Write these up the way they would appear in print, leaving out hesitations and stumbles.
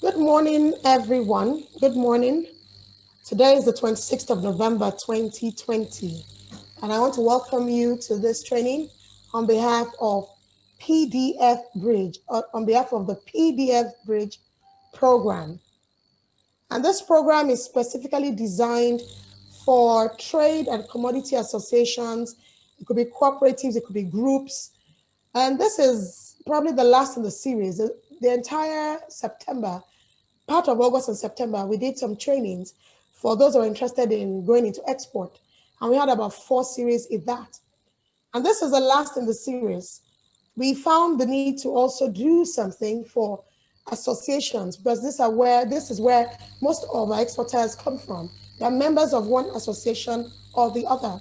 Good morning, everyone. Good morning. Today is the 26th of November, 2020, and I want to welcome you to this training on behalf of PDF Bridge, on behalf of the PDF Bridge program. And this program is specifically designed for trade and commodity associations. It could be cooperatives, it could be groups. And this is probably the last in the series. The entire September, part of August and September, we did some trainings for those who are interested in going into export. And we had about 4 series in that. And this is the last in the series. We found the need to also do something for associations, because this is where most of our exporters come from. They are members of one association or the other.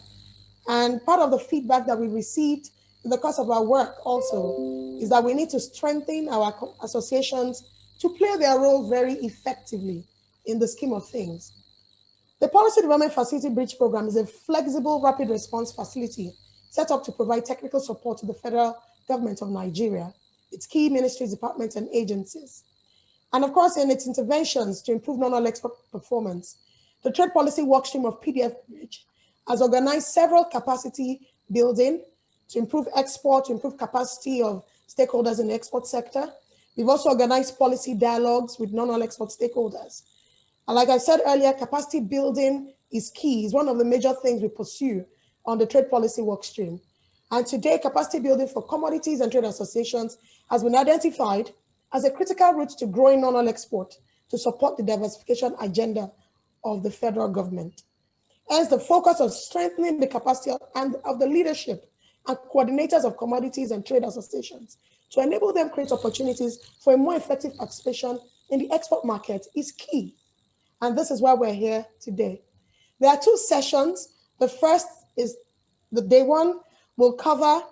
And part of the feedback that we received in the course of our work also is that we need to strengthen our associations to play their role very effectively in the scheme of things. The Policy Development Facility Bridge Program is a flexible rapid response facility set up to provide technical support to the federal government of Nigeria, its key ministries, departments, and agencies. And of course, in its interventions to improve non-oil export performance, the Trade Policy Workstream of PDF Bridge has organized several capacity building to improve export, to improve capacity of stakeholders in the export sector. We've also organized policy dialogues with non-oil export stakeholders. And like I said earlier, capacity building is key, is one of the major things we pursue on the Trade Policy Workstream. And today, capacity building for commodities and trade associations has been identified as a critical route to growing non-oil export to support the diversification agenda of the federal government. Hence, the focus of strengthening the capacity of the leadership and coordinators of commodities and trade associations to enable them create opportunities for a more effective participation in the export market is key. And this is why we're here today. There are 2 sessions. The first is the day 1 will cover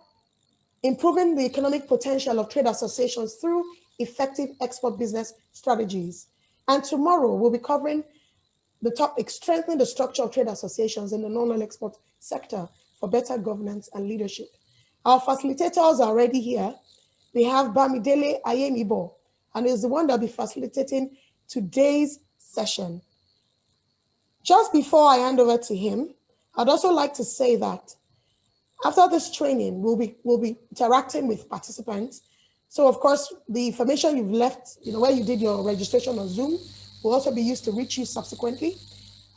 improving the economic potential of trade associations through effective export business strategies. And tomorrow we'll be covering the topic, strengthening the structure of trade associations in the non-oil export sector for better governance and leadership. Our facilitators are already here. We have Bamidele Ayenibo, and is the one that will be facilitating today's session. Just before I hand over to him, I'd also like to say that after this training, we'll be interacting with participants. So of course, the information you've left, where you did your registration on Zoom, will also be used to reach you subsequently.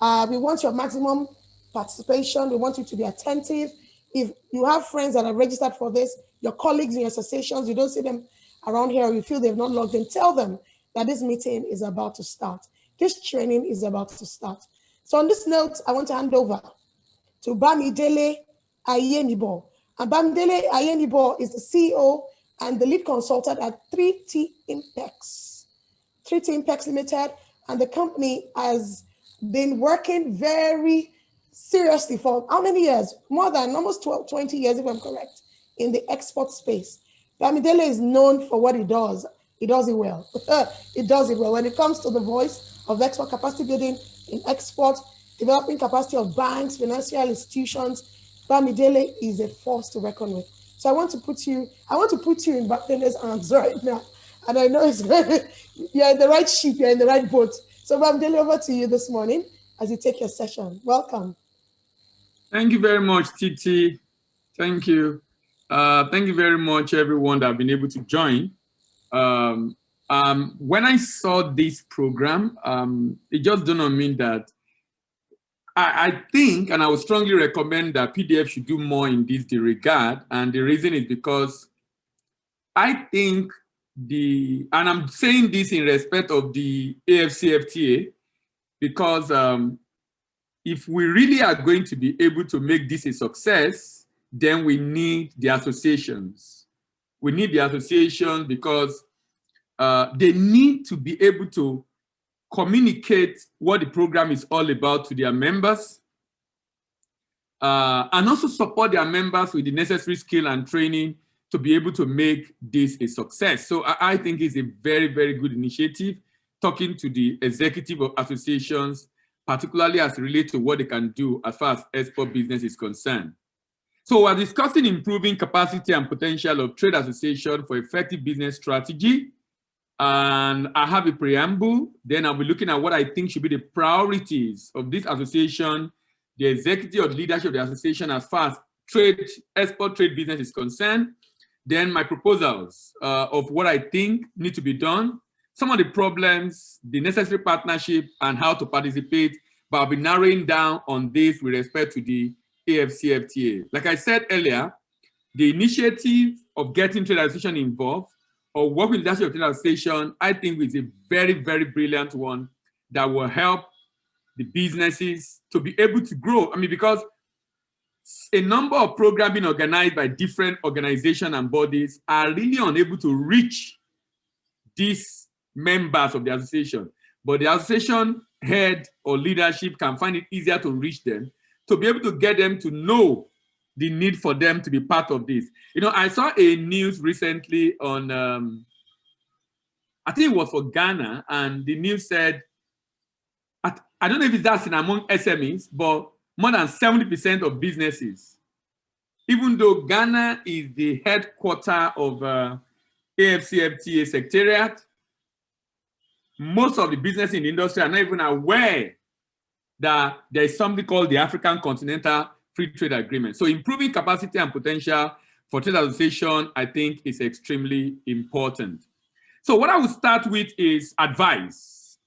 We want your maximum participation. We want you to be attentive. If you have friends that are registered for this, your colleagues in your associations, you don't see them around here, or you feel they've not logged in, tell them that this meeting is about to start. This training is about to start. So on this note, I want to hand over to Bamidele Ayenibo. And Bamidele Ayenibo is the CEO and the lead consultant at 3T Impex. 3T Impex Limited, and the company has been working very seriously for how many years? More than almost 20 years, if I'm correct, in the export space. Bamidele is known for what he does. He does it well. It does it well. When it comes to the voice of export capacity building in export, developing capacity of banks, financial institutions, Bamidele is a force to reckon with. So I want to put you in Bamidele's arms right now. And I know you're in the right ship, you're in the right boat. So Bamidele, over to you this morning as you take your session. Welcome. Thank you very much, Titi. Thank you. Thank you very much, everyone that have been able to join. When I saw this program, it just dawned on me that I think, and I would strongly recommend that PDF should do more in this regard. And the reason is because I think and I'm saying this in respect of the AFCFTA, because if we really are going to be able to make this a success, then we need the associations. We need the associations because they need to be able to communicate what the program is all about to their members, and also support their members with the necessary skill and training to be able to make this a success. So I think it's a very, very good initiative, talking to the executive of associations, particularly as it relates to what they can do as far as export business is concerned. So we're discussing improving capacity and potential of trade association for effective business strategy And I have a preamble. Then I'll be looking at what I think should be the priorities of this association, the executive or leadership of the association as far as trade, export trade business is concerned. Then my proposals of what I think need to be done, some of the problems, the necessary partnership, and how to participate. But I'll be narrowing down on this with respect to the AFCFTA. Like I said earlier, the initiative of getting trade association involved or work with leadership of trade association, I think is a very, very brilliant one that will help the businesses to be able to grow. I mean, because a number of programs being organized by different organizations and bodies are really unable to reach these members of the association. But the association head or leadership can find it easier to reach them, to be able to get them to know the need for them to be part of this. You know, I saw a news recently on, I think it was for Ghana, and the news said, I don't know if it's that in among SMEs, but more than 70% of businesses, even though Ghana is the headquarter of AFCFTA Secretariat, most of the business in the industry are not even aware that there is something called the African Continental Free Trade Agreement. So improving capacity and potential for trade association, I think, is extremely important. So what I will start with is advice.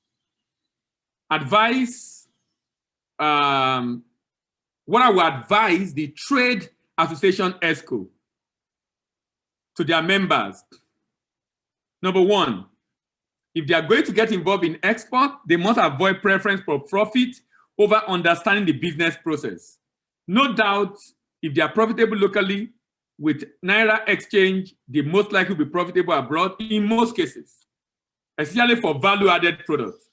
Advice, what I will advise the Trade Association ESCO to their members. Number one, if they are going to get involved in export, they must avoid preference for profit over understanding the business process. No doubt, if they are profitable locally with Naira exchange, they most likely will be profitable abroad in most cases, especially for value-added products.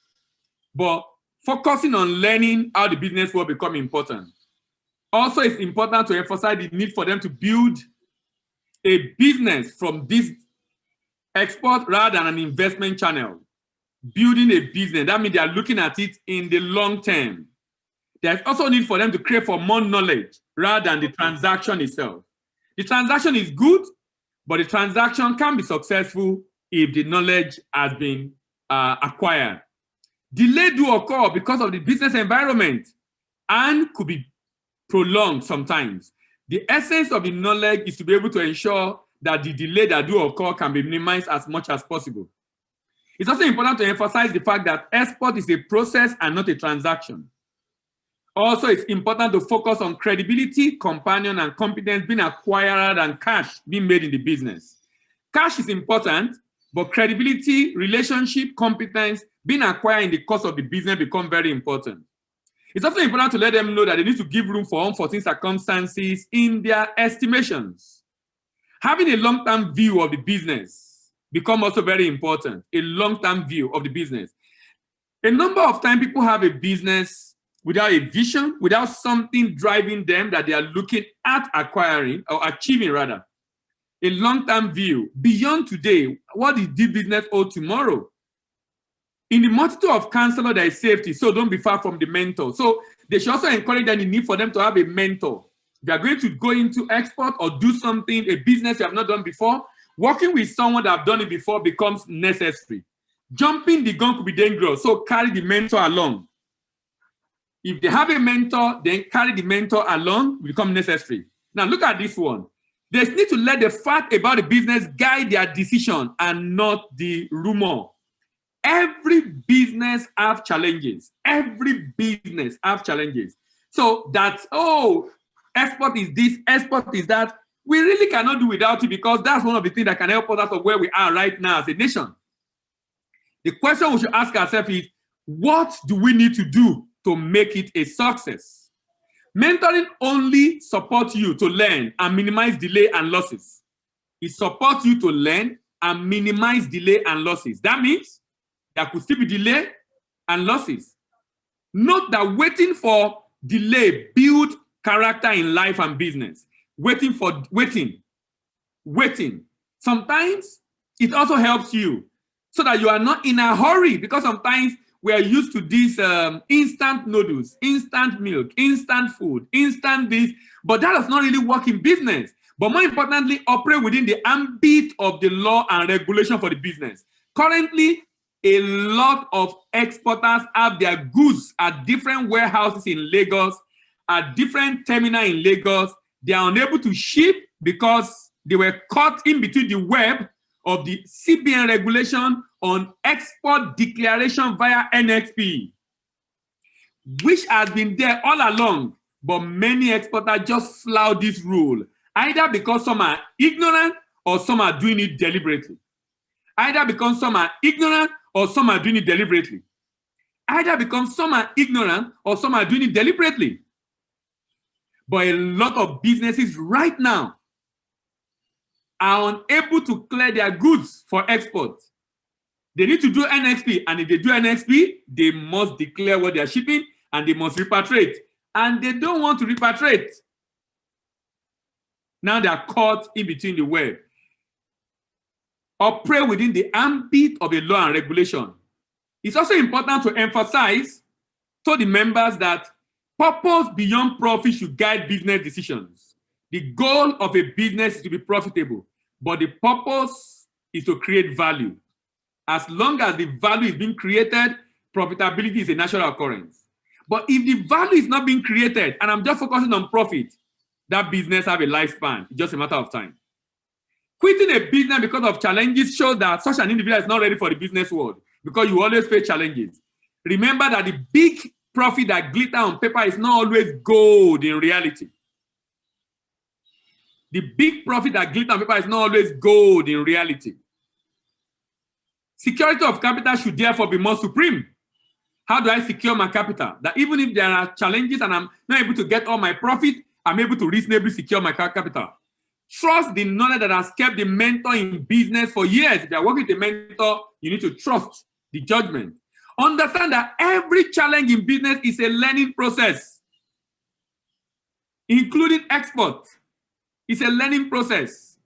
But focusing on learning how the business will become important. Also, it's important to emphasize the need for them to build a business from this export rather than an investment channel. Building a business, that means they are looking at it in the long term. There's also a need for them to create for more knowledge rather than the transaction itself. The transaction is good, but the transaction can be successful if the knowledge has been acquired. Delay do occur because of the business environment and could be prolonged sometimes. The essence of the knowledge is to be able to ensure that the delay that do occur can be minimized as much as possible. It's also important to emphasize the fact that export is a process and not a transaction. Also, it's important to focus on credibility, companion, and competence being acquired and cash being made in the business. Cash is important, but credibility, relationship, competence being acquired in the course of the business become very important. It's also important to let them know that they need to give room for unforeseen circumstances in their estimations. Having a long-term view of the business becomes also very important, a long-term view of the business. A number of times people have a business without a vision, without something driving them that they are looking at acquiring or achieving rather. A long-term view beyond today, what is this business owe tomorrow? In the multitude of counselor, there is safety, so don't be far from the mentor. So they should also encourage that the need for them to have a mentor. They are going to go into export or do something, a business you have not done before. Working with someone that have done it before becomes necessary. Jumping the gun could be dangerous, so carry the mentor along. If they have a mentor, then carry the mentor along, will become necessary. Now look at this one. They need to let the fact about the business guide their decision and not the rumor. Every business have challenges. Every business have challenges. So that's, oh, export is this, export is that. We really cannot do without it because that's one of the things that can help us out of where we are right now as a nation. The question we should ask ourselves is, what do we need to do to make it a success? Mentoring only supports you to learn and minimize delay and losses. It supports you to learn and minimize delay and losses. That means there could still be delay and losses. Note that waiting for delay builds character in life and business. Waiting. Sometimes it also helps you so that you are not in a hurry, because sometimes we are used to these instant noodles, instant milk, instant food, instant this, but that does not really work in business. But more importantly, operate within the ambit of the law and regulation for the business. Currently, a lot of exporters have their goods at different warehouses in Lagos, at different terminals in Lagos. They are unable to ship because they were caught in between the web of the CBN regulation on export declaration via NXP, which has been there all along, but many exporters just flout this rule, either because some are ignorant or some are doing it deliberately. Either because some are ignorant or some are doing it deliberately. Either because some are ignorant or some are doing it deliberately. But a lot of businesses right now are unable to clear their goods for export. They need to do NXP, and if they do NXP, they must declare what they are shipping and they must repatriate. And they don't want to repatriate. Now they are caught in between the web. Operate within the ambit of a law and regulation. It's also important to emphasize to the members that purpose beyond profit should guide business decisions. The goal of a business is to be profitable, but the purpose is to create value. As long as the value is being created, profitability is a natural occurrence. But if the value is not being created, and I'm just focusing on profit, that business has a lifespan. It's just a matter of time. Quitting a business because of challenges shows that such an individual is not ready for the business world, because you always face challenges. Remember that the big profit that glitters on paper is not always gold in reality. The big profit that glitters on paper is not always gold in reality. Security of capital should therefore be more supreme. How do I secure my capital? That even if there are challenges and I'm not able to get all my profit, I'm able to reasonably secure my capital. Trust the knowledge that has kept the mentor in business for years. If you're working with a mentor, you need to trust the judgment. Understand that every challenge in business is a learning process, including export. It's a learning process.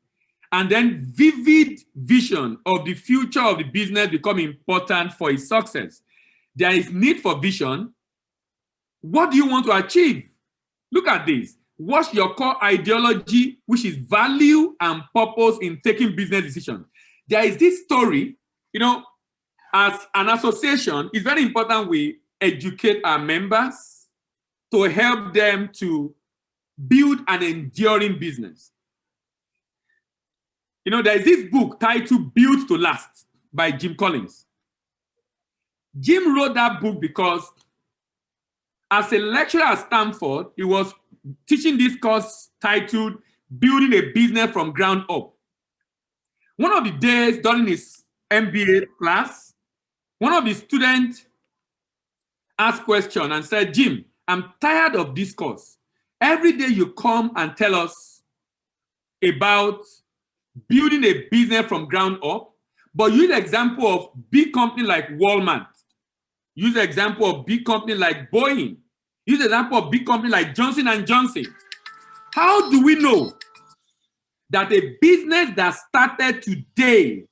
And then vivid vision of the future of the business become important for its success. There is need for vision. What do you want to achieve? Look at this. What's your core ideology, which is value and purpose in taking business decisions? There is this story, as an association, it's very important we educate our members to help them to build an enduring business. There is this book titled Built to Last by Jim Collins. Jim wrote that book because as a lecturer at Stanford, he was teaching this course titled Building a Business from Ground Up. One of the days during his MBA class, one of the students asked a question and said, Jim, I'm tired of this course. Every day you come and tell us about building a business from ground up, but use the example of big company like Walmart. Use the example of big company like Boeing. Use the example of big company like Johnson & Johnson. How do we know that a business that started today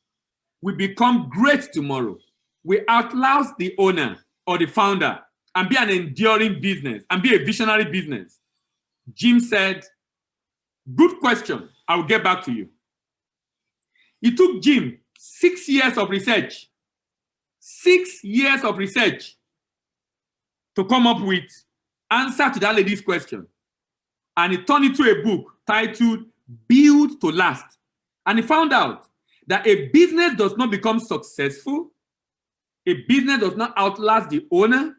will become great tomorrow? We outlast the owner or the founder and be an enduring business and be a visionary business. Jim said, good question. I will get back to you. It took Jim 6 years of research, 6 years of research to come up with answer to that lady's question. And he turned it to a book titled Build to Last. And he found out that a business does not become successful. A business does not outlast the owner.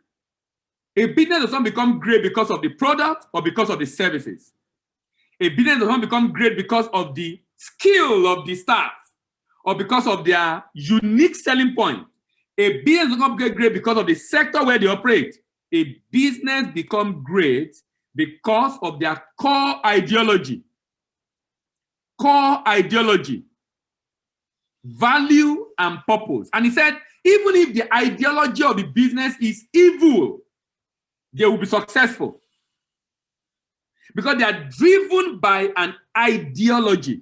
A business does not become great because of the product or because of the services. A business does not become great because of the skill of the staff or because of their unique selling point. A business does not get great because of the sector where they operate. A business becomes great because of their core ideology. Core ideology, value and purpose. And he said, even if the ideology of the business is evil, they will be successful. Because they are driven by an ideology.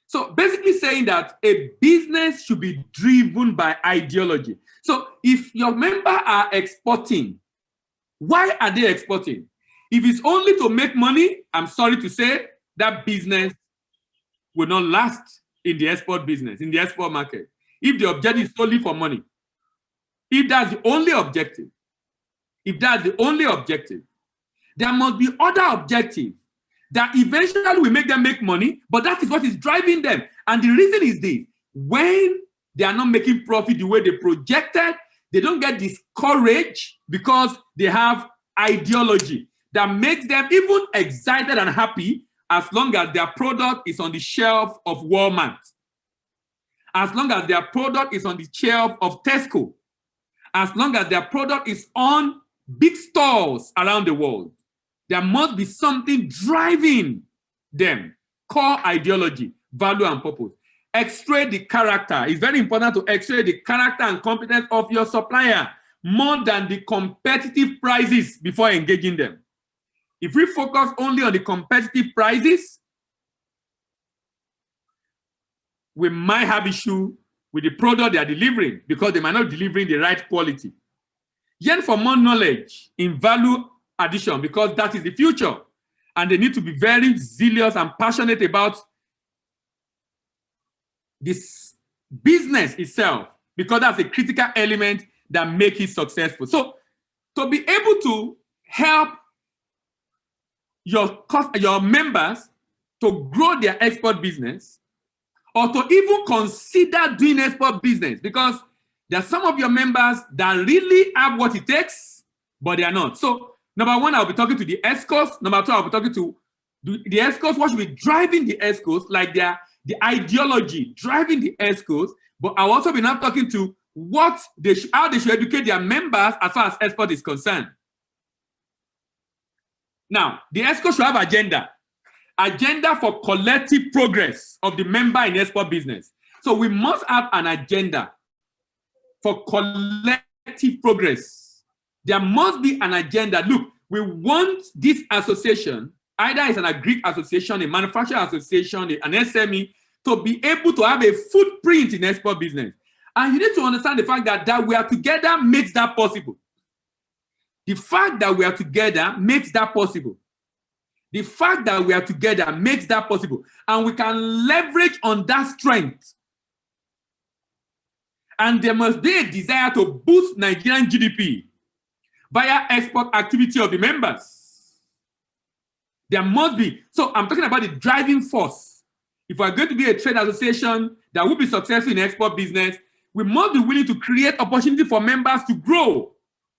So basically saying that a business should be driven by ideology. So if your members are exporting, why are they exporting? If it's only to make money, I'm sorry to say, that business will not last in the export business, in the export market. if the objective is solely for money, if that's the only objective, there must be other objectives that eventually will make them make money, but that is what is driving them. And the reason is this: when they are not making profit the way they projected, they don't get discouraged because they have ideology that makes them even excited and happy as long as their product is on the shelf of Walmart, as long as their product is on the shelf of Tesco, as long as their product is on big stores around the world. There must be something driving them. Core ideology, value, and purpose. X-ray the character. It's very important to X-ray the character and competence of your supplier more than the competitive prices before engaging them. If we focus only on the competitive prices, we might have issue with the product they are delivering because they might not be delivering the right quality. Yearn for more knowledge in value addition because that is the future. And they need to be very zealous and passionate about this business itself because that's a critical element that makes it successful. So to be able to help your members to grow their export business or to even consider doing export business, because there are some of your members that really have what it takes, but they are not. So number one, I'll be talking to the ESCOs. Number two, I'll be talking to the ESCOs, what should be driving the ESCOs, like the ideology driving the ESCOs, but I'll also be now talking to how they should educate their members as far as export is concerned. Now, the ESCO should have agenda for collective progress of the member in export business. So we must have an agenda for collective progress. There must be an agenda. Look, we want this association, either it's an agri association, a manufacturing association, an SME, to be able to have a footprint in export business. And you need to understand the fact that we are together makes that possible. The fact that we are together makes that possible. The fact that we are together makes that possible. And we can leverage on that strength. And there must be a desire to boost Nigerian GDP via export activity of the members. There must be. So I'm talking about the driving force. If we're going to be a trade association that will be successful in export business, we must be willing to create opportunity for members to grow,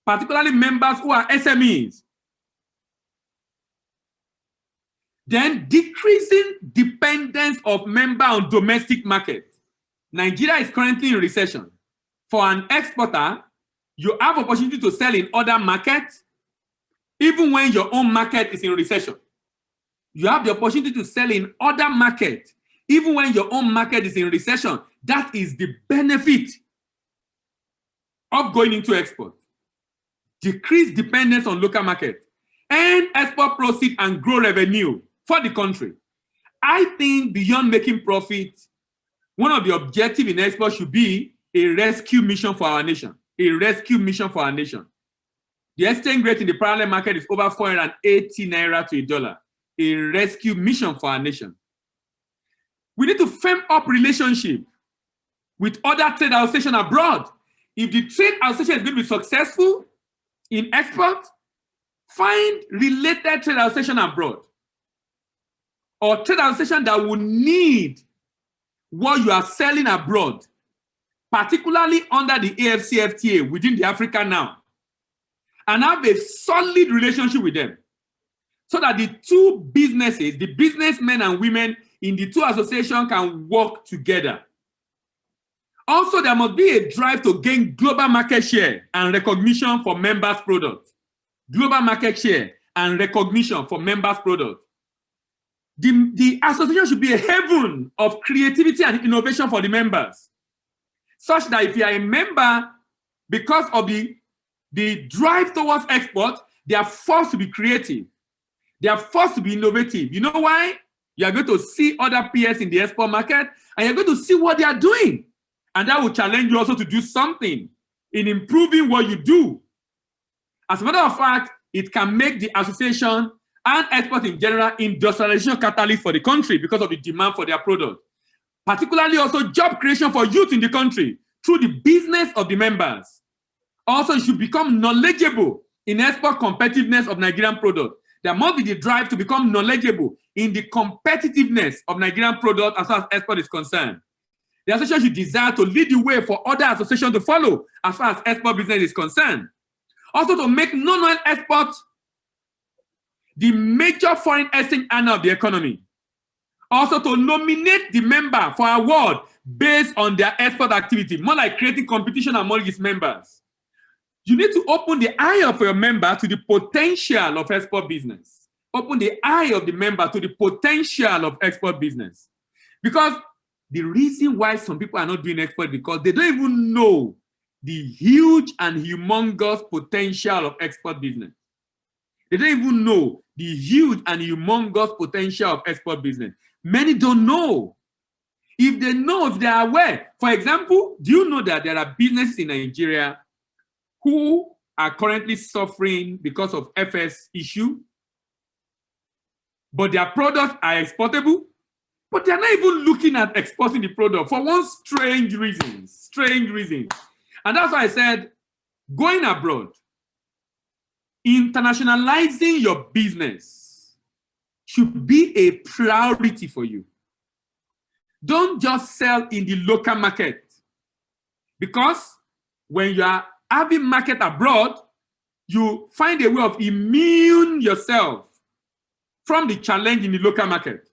particularly members who are SMEs. Then decreasing dependence of member on domestic market. Nigeria is currently in recession. For an exporter, you have opportunity to sell in other markets, even when your own market is in recession. You have the opportunity to sell in other markets, even when your own market is in recession. That is the benefit of going into export. Decrease dependence on local market, and export proceeds and grow revenue for the country. I think beyond making profit, one of the objectives in export should be a rescue mission for our nation. A rescue mission for our nation. The exchange rate in the parallel market is over 480 naira to $1. A rescue mission for our nation. We need to firm up relationship with other trade associations abroad. If the trade association is going to be successful in export, find related trade association abroad, or trade association that will need what you are selling abroad, particularly under the AFCFTA within the Africa now, and have a solid relationship with them, so that the two businesses, the businessmen and women in the two associations, can work together. Also, there must be a drive to gain global market share and recognition for members' products. Global market share and recognition for members' products. The association should be a haven of creativity and innovation for the members, such that if you are a member, because of the drive towards export, they are forced to be creative. They are forced to be innovative. You know why? You are going to see other peers in the export market, and you're going to see what they are doing. And that will challenge you also to do something in improving what you do. As a matter of fact, it can make the association and export in general industrialization catalyst for the country because of the demand for their product. particularly also job creation for youth in the country through the business of the members. Also, you should become knowledgeable in export competitiveness of Nigerian product. There must be the drive to become knowledgeable in the competitiveness of Nigerian product as far as export is concerned. The association should desire to lead the way for other associations to follow as far as export business is concerned. Also, to make non-oil export the major foreign exchange earner of the economy. Also, to nominate the member for award based on their export activity, more like creating competition among its members. You need to open the eye of your member to the potential of export business. Open the eye of the member to the potential of export business. Because the reason why some people are not doing export is because they don't even know the huge and humongous potential of export business. They don't even know the huge and humongous potential of export business. Many don't know. If they know, if they are aware, for example, do you know that there are businesses in Nigeria who are currently suffering because of FS issue, but their products are exportable, but they're not even looking at exporting the product for one strange reason. And that's why I said, going abroad, internationalizing your business should be a priority for you. Don't just sell in the local market, because when you are having market abroad, you find a way of immune yourself from the challenge in the local market.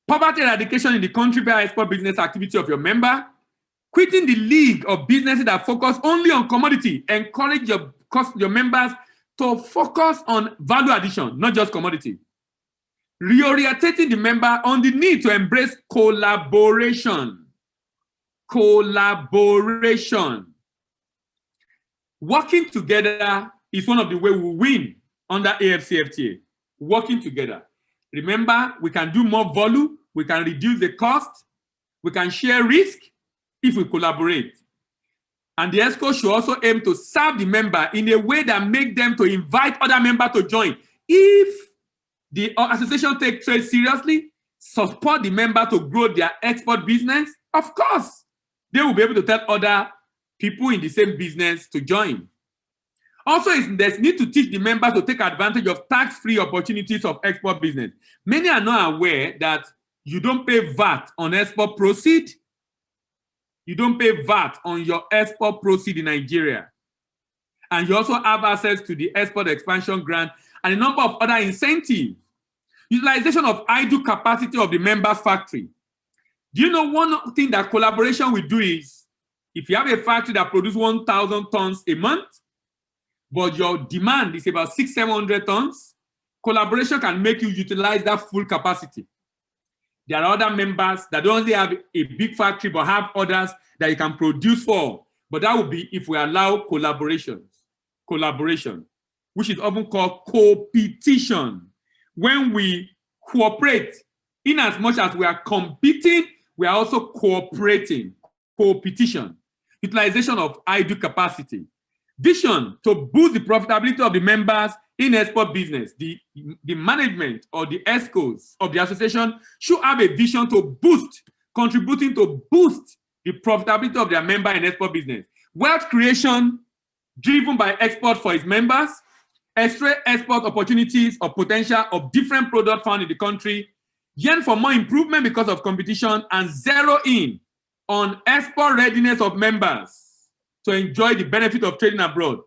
Poverty eradication in the country via export business activity of your member. Quitting the league of businesses that focus only on commodity. Encourage your members to focus on value addition, not just commodity. Reorientating the member on the need to embrace collaboration. Collaboration. Working together is one of the ways we win under AFCFTA. Working together. Remember, we can do more volume, we can reduce the cost, we can share risk if we collaborate. And the EXCO should also aim to serve the member in a way that makes them to invite other members to join. If the association takes trade seriously, support the member to grow their export business, of course, they will be able to tell other people in the same business to join. Also, there's need to teach the members to take advantage of tax-free opportunities of export business. Many are not aware that you don't pay VAT on export proceed. You don't pay VAT on your export proceed in Nigeria. And you also have access to the export expansion grant and a number of other incentives. Utilization of idle capacity of the members' factory. Do you know one thing that collaboration will do is, if you have a factory that produces 1,000 tons a month, but your demand is about 600-700 tons, collaboration can make you utilize that full capacity. There are other members that don't only have a big factory, but have others that you can produce for. But that would be if we allow collaboration, which is often called competition. When we cooperate, in as much as we are competing, we are also cooperating. Competition, utilization of idle capacity. Vision to boost the profitability of the members in export business. The management or the EXCOs of the association should have a vision to boost, contributing to boost the profitability of their member in export business. Wealth creation driven by export for its members, extra export opportunities or potential of different products found in the country, yearn for more improvement because of competition, and zero in on export readiness of members to enjoy the benefit of trading abroad.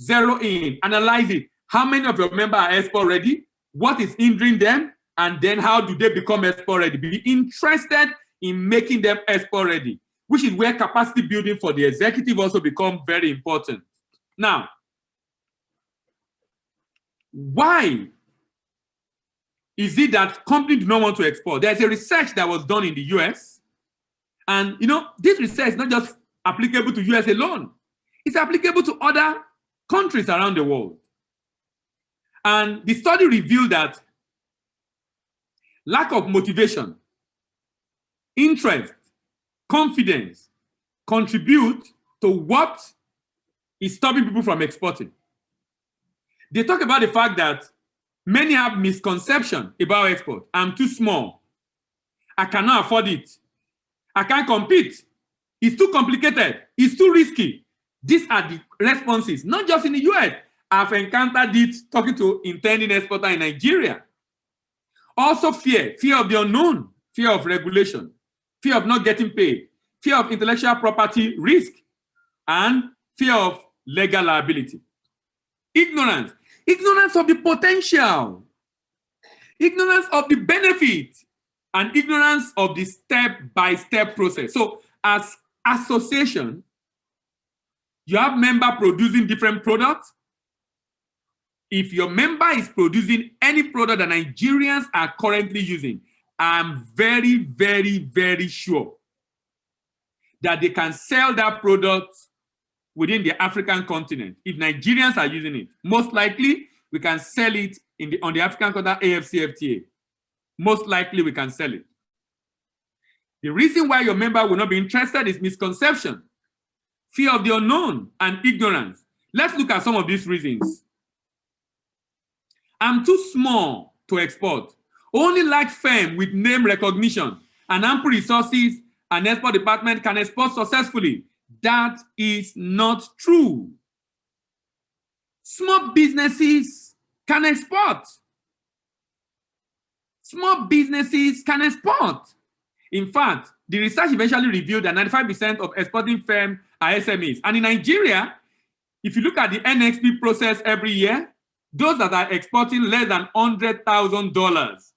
Zero in, analyze it. How many of your members are export ready? What is hindering them? And then how do they become export ready? Be interested in making them export ready, which is where capacity building for the executive also becomes very important. Now, why is it that companies do not want to export? There's a research that was done in the US. And this research is not just applicable to US alone. It's applicable to other countries around the world. And the study revealed that lack of motivation, interest, confidence contribute to what is stopping people from exporting. They talk about the fact that many have misconception about export. I'm too small. I cannot afford it. I can't compete. It's too complicated. It's too risky. These are the responses, not just in the US. I've encountered it talking to intending exporter in Nigeria. Also fear of the unknown, fear of regulation, fear of not getting paid, fear of intellectual property risk, and fear of legal liability. Ignorance of the potential, ignorance of the benefit, and ignorance of the step-by-step process. So as association, you have member producing different products. If your member is producing any product that Nigerians are currently using, I'm very, very, very sure that they can sell that product within the African continent. If Nigerians are using it, most likely we can sell it on the African continent AFCFTA. Most likely we can sell it. The reason why your member will not be interested is misconception, fear of the unknown, and ignorance. Let's look at some of these reasons. I'm too small to export. Only large firm with name recognition and ample resources and export department can export successfully. That is not true. Small businesses can export. Small businesses can export. In fact, the research eventually revealed that 95% of exporting firms are SMEs. And in Nigeria, if you look at the NXP process every year, those that are exporting less than $100,000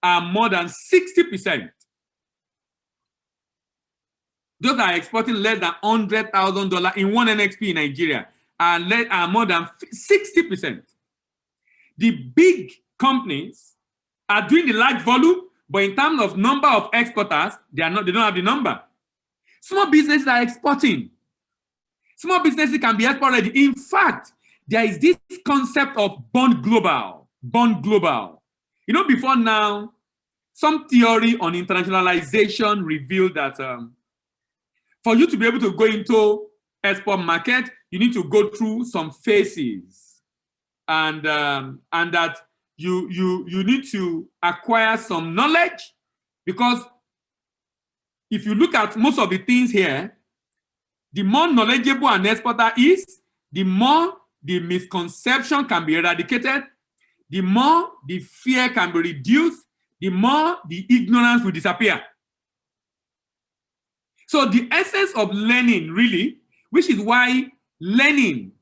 are more than 60%. Those that are exporting less than $100,000 in one NXP in Nigeria are more than 60%. The big companies are doing the large volume, but in terms of number of exporters, they don't have the number. Small businesses are exporting. Small businesses can be export ready. In fact, there is this concept of bond global. Bond global. You know, before now, some theory on internationalization revealed that for you to be able to go into export market, you need to go through some phases, and that you need to acquire some knowledge, because if you look at most of the things here, the more knowledgeable an exporter is, the more the misconception can be eradicated, the more the fear can be reduced, the more the ignorance will disappear. So the essence of learning, really, which is why learning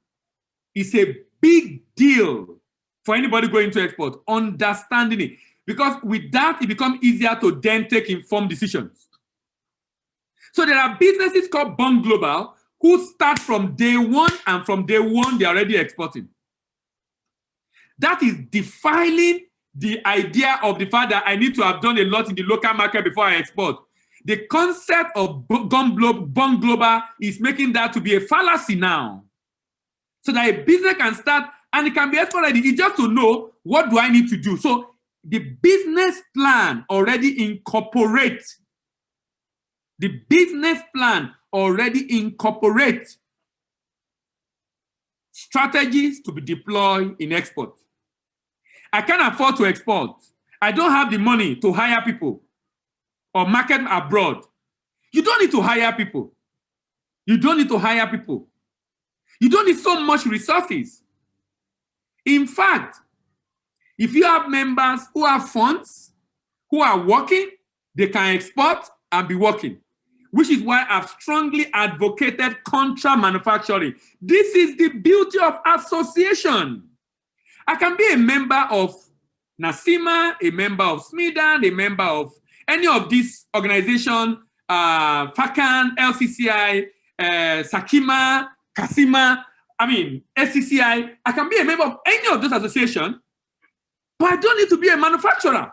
is a big deal for anybody going to export, understanding it. Because with that, it becomes easier to then take informed decisions. So there are businesses called Bond Global who start from day one, and from day one, they're already exporting. That is defiling the idea of the fact that I need to have done a lot in the local market before I export. The concept of Bond Global is making that to be a fallacy now. So that a business can start and it can be export ready. It's just to know, what do I need to do? So the business plan already incorporates. The business plan already incorporates strategies to be deployed in export. I can't afford to export. I don't have the money to hire people or market abroad. You don't need to hire people. You don't need to hire people. You don't need so much resources. In fact, if you have members who have funds, who are working, they can export and be working, which is why I've strongly advocated contract manufacturing. This is the beauty of association. I can be a member of NASIMA, a member of SMIDAN, a member of any of these organizations, FACAN, LCCI, SAKIMA, CASIMA, SCCI. I can be a member of any of those associations, but I don't need to be a manufacturer.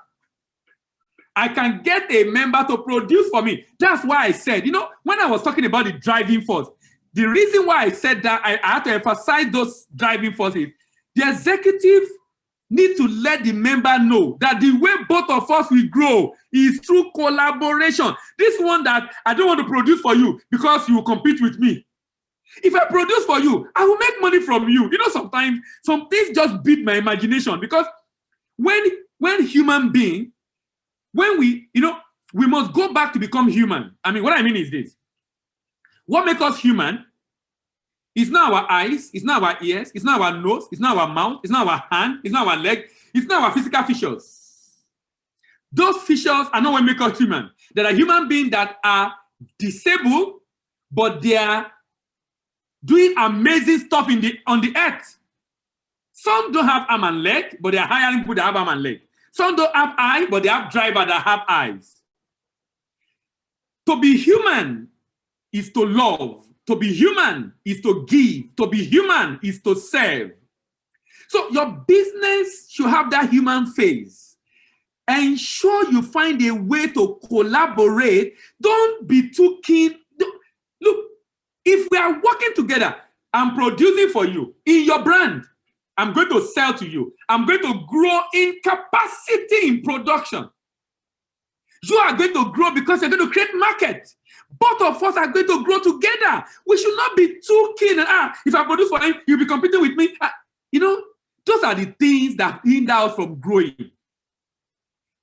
I can get a member to produce for me. That's why I said, when I was talking about the driving force, the reason why I said that, I had to emphasize those driving forces. The executive need to let the member know that the way both of us will grow is through collaboration. This one that I don't want to produce for you because you will compete with me. If I produce for you, I will make money from you. Sometimes some things just beat my imagination, because when human being, when we, we must go back to become human. I mean, what I mean is this. What makes us human is not our eyes, it's not our ears, it's not our nose, it's not our mouth, it's not our hand, it's not our leg, it's not our physical features. Those features are not what make us human. There are human beings that are disabled, but they are doing amazing stuff on the earth. Some don't have arm and leg, but they are hiring people that have arm and leg. Some don't have eye, but they have driver that have eyes. To be human is to love. To be human is to give. To be human is to serve. So your business should have that human face. Ensure you find a way to collaborate. Don't be too keen. Look, if we are working together, I'm producing for you in your brand. I'm going to sell to you. I'm going to grow in capacity in production. You are going to grow because you're going to create market. Both of us are going to grow together. We should not be too keen. If I produce for him, you'll be competing with me. Those are the things that hinder us from growing.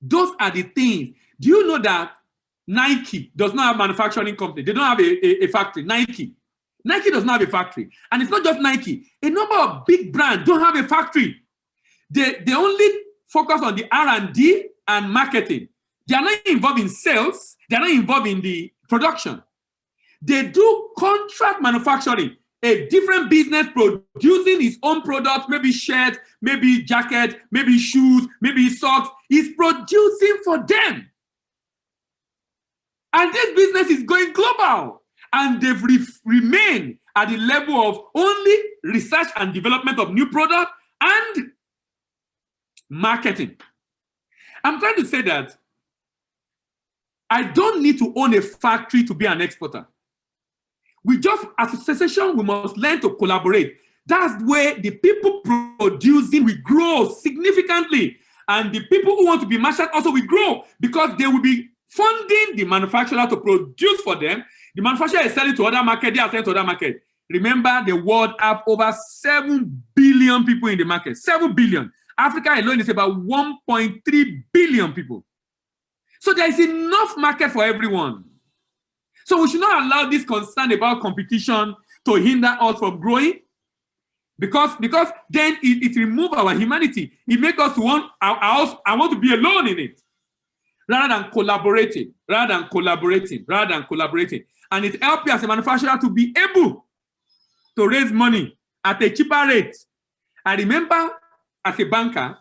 Those are the things. Do you know that Nike does not have a manufacturing company? They don't have a factory. Nike does not have a factory. And it's not just Nike. A number of big brands don't have a factory. They only focus on the R&D and marketing. They are not involved in sales. They are not involved in the production. They do contract manufacturing, a different business producing its own product, maybe shirt, maybe jacket, maybe shoes, maybe socks. Is producing for them. And this business is going global. And they've remained at the level of only research and development of new product and marketing. I'm trying to say that I don't need to own a factory to be an exporter. We just, as a association, we must learn to collaborate. That's where the people producing will grow significantly. And the people who want to be merchant also will grow because they will be funding the manufacturer to produce for them. The manufacturer is selling to other market, they are selling to other market. Remember, the world have over 7 billion people in the market. 7 billion. Africa alone is about 1.3 billion people. So there is enough market for everyone. So we should not allow this concern about competition to hinder us from growing, because then it removes our humanity. It makes us want, I want to be alone in it, rather than collaborating. And it helps you as a manufacturer to be able to raise money at a cheaper rate. I remember as a banker,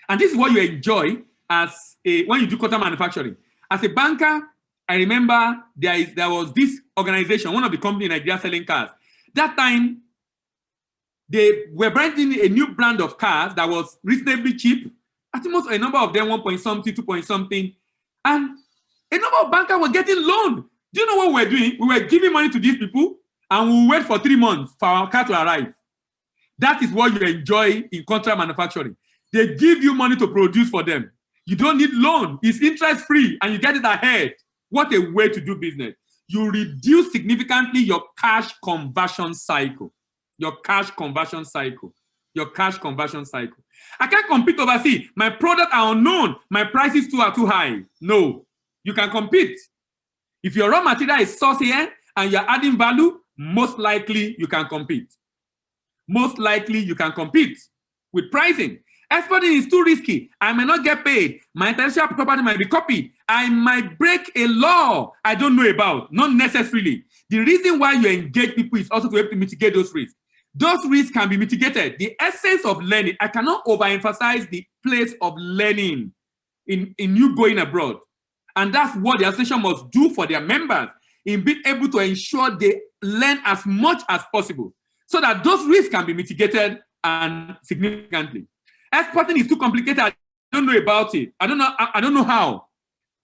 and this is what you enjoy when you do contract manufacturing. As a banker, I remember there was this organization, one of the companies in Nigeria selling cars. That time, they were branding a new brand of cars that was reasonably cheap. I think most a number of them 1 point something, 2 point something. And a number of bankers were getting loan. Do you know what we were doing? We were giving money to these people and we wait for 3 months for our car to arrive. That is what you enjoy in contract manufacturing. They give you money to produce for them. You don't need loan. It's interest-free and you get it ahead. What a way to do business. You reduce significantly your cash conversion cycle. I can't compete overseas. My products are unknown. My prices too are too high. No, you can compete. If your raw material is sourced here and you're adding value, most likely you can compete. With pricing. Exporting is too risky. I may not get paid. My intellectual property might be copied. I might break a law I don't know about. Not necessarily. The reason why you engage people is also to help to mitigate those risks. Those risks can be mitigated. The essence of learning, I cannot overemphasize the place of learning in you going abroad. And that's what the association must do for their members in being able to ensure they learn as much as possible so that those risks can be mitigated and significantly. Exporting is too complicated. I don't know about it. I don't know how.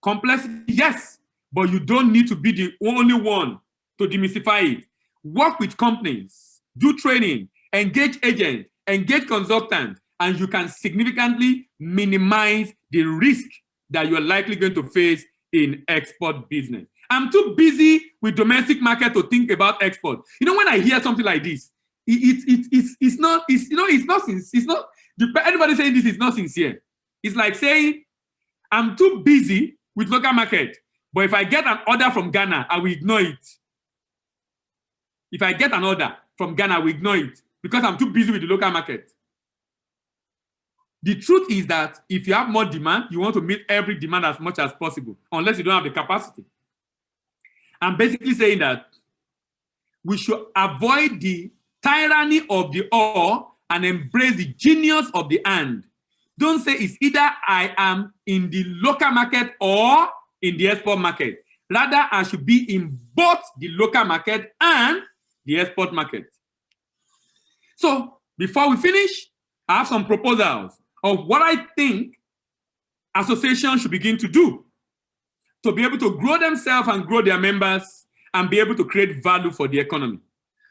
Complexity, yes, but you don't need to be the only one to demystify it. Work with companies, do training, engage agents, engage consultants, and you can significantly minimize the risk that you're likely going to face in export business. I'm too busy with domestic market to think about export. You know, when I hear something like this, anybody saying this is not sincere. It's like saying, I'm too busy with local market. But if I get an order from Ghana, I will ignore it. If I get an order from Ghana, I will ignore it because I'm too busy with the local market. The truth is that if you have more demand, you want to meet every demand as much as possible, unless you don't have the capacity. I'm basically saying that we should avoid the tyranny of the or and embrace the genius of the and. Don't say it's either I am in the local market or in the export market. Rather, I should be in both the local market and the export market. So, before we finish, I have some proposals of what I think associations should begin to do to be able to grow themselves and grow their members and be able to create value for the economy.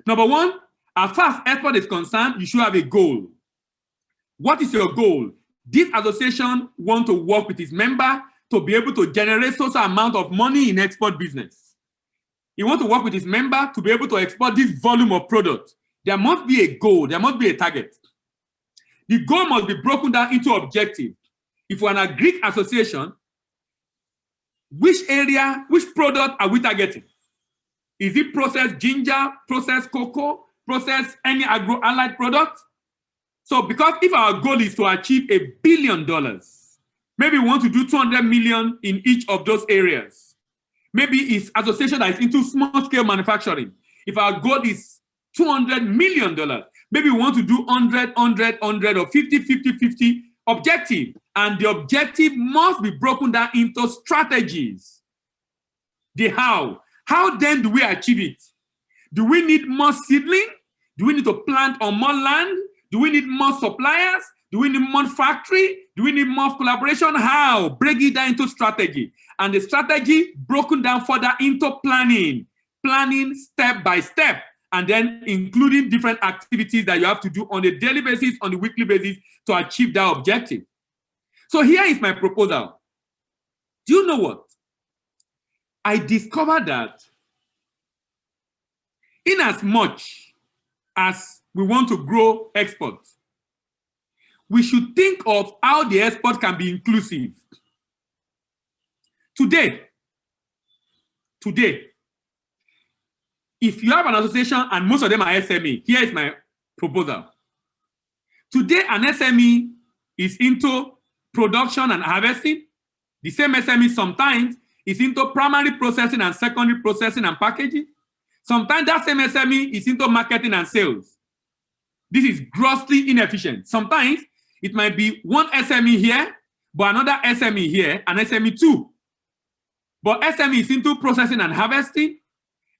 Number one, as far as export is concerned, you should have a goal. What is your goal? This association wants to work with its member to be able to generate such an amount of money in export business. You want to work with its member to be able to export this volume of product. There must be a goal, there must be a target. The goal must be broken down into objectives. If we're an agri association, which area, which product are we targeting? Is it processed ginger, processed cocoa, processed any agro-allied product? So because if our goal is to achieve $1 billion, maybe we want to do 200 million in each of those areas. Maybe it's association that is into small-scale manufacturing. If our goal is $200 million, maybe we want to do 100, 100, 100, or 50, 50, 50 objective. And the objective must be broken down into strategies. The how. How then do we achieve it? Do we need more seedling? Do we need to plant on more land? Do we need more suppliers? Do we need more factory? Do we need more collaboration? How? Break it down into strategy. And the strategy broken down further into planning. Planning step by step. And then including different activities that you have to do on a daily basis, on a weekly basis to achieve that objective. So here is my proposal. Do you know what? I discovered that in as much as we want to grow export, we should think of how the export can be inclusive. Today, if you have an association and most of them are SME, here is my proposal. Today, an SME is into production and harvesting. The same SME sometimes is into primary processing and secondary processing and packaging. Sometimes that same SME is into marketing and sales. This is grossly inefficient. Sometimes it might be one SME here, but another SME here, and SME two. But SME is into processing and harvesting.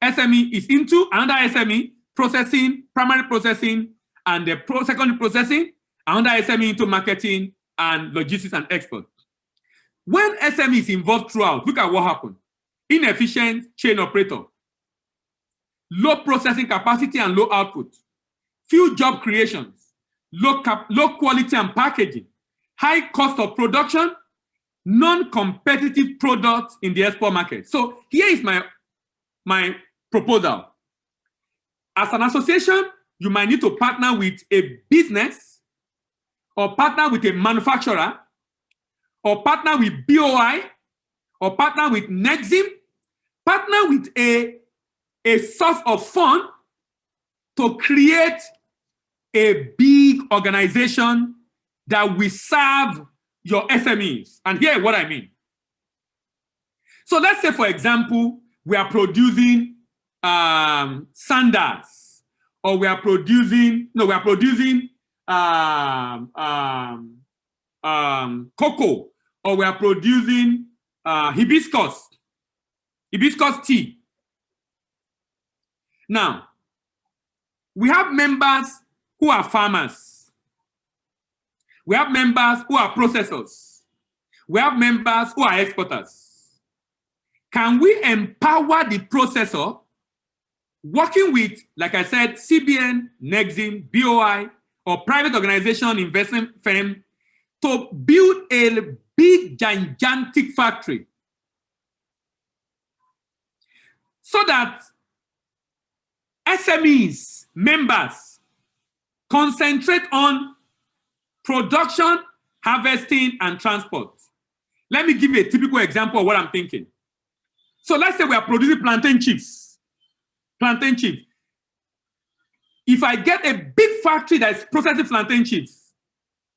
SME is into another SME, processing, primary processing, and the secondary processing, another SME into marketing and logistics and export. When SME is involved throughout, look at what happened. Inefficient chain operator, low processing capacity and low output, few job creations, low quality and packaging, high cost of production, non-competitive products in the export market. So here is my proposal. As an association, you might need to partner with a business or partner with a manufacturer or partner with BOI or partner with Nexim, partner with a source of fund to create a big organization that will serve your SMEs. And here is what I mean. So let's say, for example, we are producing sandals, or we are producing cocoa, or we are producing hibiscus tea. Now, we have members who are farmers. We have members who are processors. We have members who are exporters. Can we empower the processor working with, like I said, CBN, Nexim, BOI, or private organization, investment firm to build a big, gigantic factory so that SMEs, members, concentrate on production, harvesting, and transport. Let me give you a typical example of what I'm thinking. So let's say we are producing plantain chips. Plantain chips. If I get a big factory that is processing plantain chips,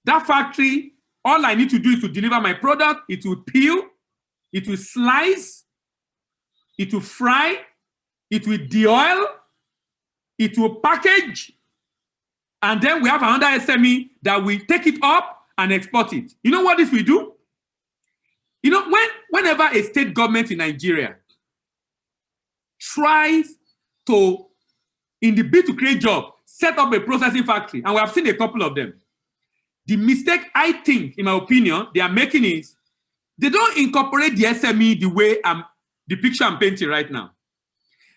that factory, all I need to do is to deliver my product. It will peel, it will slice, it will fry, it will de-oil, it will package, and then we have another SME that will take it up and export it. You know what this will do? You know, whenever a state government in Nigeria tries to, in the bid to create jobs, set up a processing factory, and we have seen a couple of them, the mistake I think, in my opinion, they are making is they don't incorporate the SME the way the picture I'm painting right now.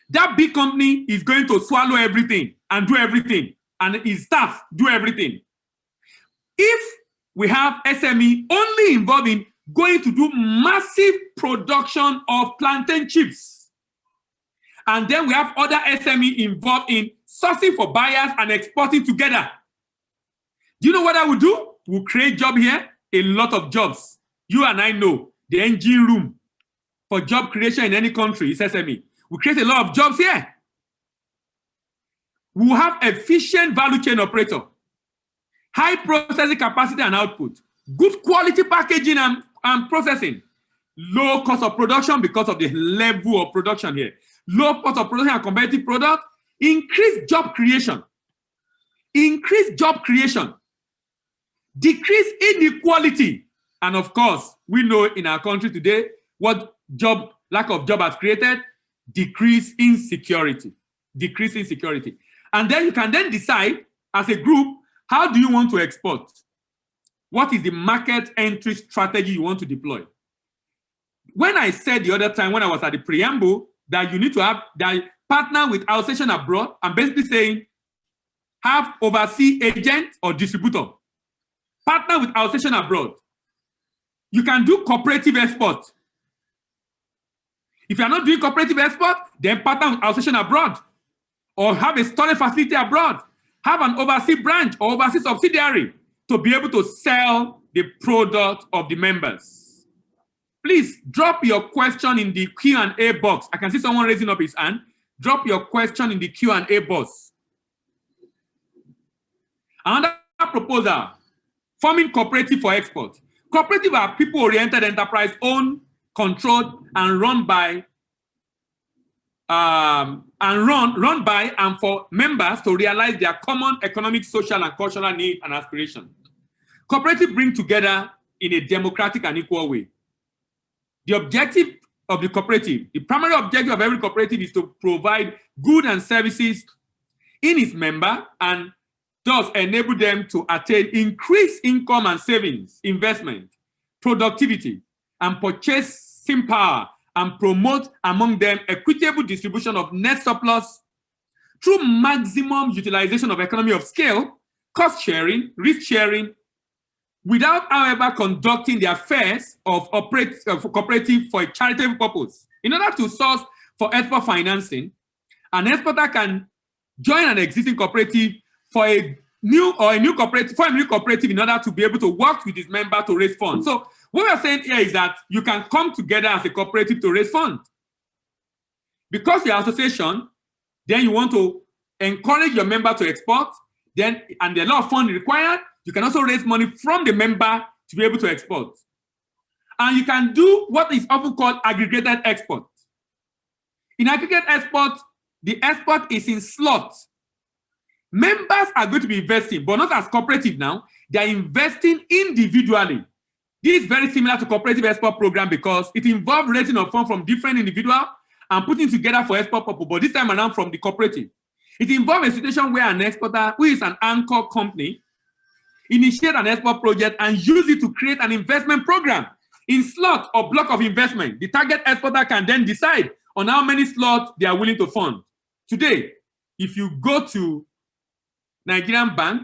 That big company is going to swallow everything and do everything, and his staff do everything. If we have SME only involved in going to do massive production of plantain chips, and then we have other SME involved in sourcing for buyers and exporting together, do you know what I will do? We'll create job here, a lot of jobs. You and I know the engine room for job creation in any country is SME. We create a lot of jobs here. We will have efficient value chain operator, high processing capacity and output, good quality packaging and processing, low cost of production because of the level of production here, low cost of production and competitive product, increased job creation, decrease inequality, and of course, we know in our country today what lack of job has created, decrease insecurity. And then you can then decide as a group, how do you want to export? What is the market entry strategy you want to deploy? When I said the other time when I was at the preamble that you need to have that partner with outstation abroad, I'm basically saying have overseas agent or distributor. Partner with outstation abroad. You can do cooperative export. If you're not doing cooperative export, then partner with outstation abroad. Or have a storage facility abroad. Have an overseas branch or overseas subsidiary to be able to sell the product of the members. Please drop your question in the Q&A box. I can see someone raising up his hand. Drop your question in the Q&A box. Another proposal, forming cooperative for export. Cooperative are people-oriented enterprise owned, controlled, and run by and for members to realize their common economic, social, and cultural needs and aspirations. Cooperative bring together in a democratic and equal way. The objective of the cooperative, the primary objective of every cooperative is to provide goods and services in its member and thus enable them to attain increased income and savings, investment, productivity, and purchasing power, and promote among them equitable distribution of net surplus through maximum utilization of economy of scale, cost sharing, risk sharing, without, however, conducting the affairs of cooperative for a charitable purpose. In order to source for export financing, an exporter can join an existing cooperative for a new cooperative in order to be able to work with his member to raise funds. So what we're saying here is that you can come together as a cooperative to raise funds. Because you're an association, then you want to encourage your member to export, and there are a lot of funds required, you can also raise money from the member to be able to export. And you can do what is often called aggregated export. In aggregated export, the export is in slots. Members are going to be investing, but not as cooperative now. They are investing individually. This is very similar to Cooperative Export Program because it involves raising of funds from different individuals and putting together for export purpose, but this time around from the cooperative. It involves a situation where an exporter, who is an anchor company, initiate an export project and use it to create an investment program in slot or block of investment. The target exporter can then decide on how many slots they are willing to fund. Today, if you go to Nigerian bank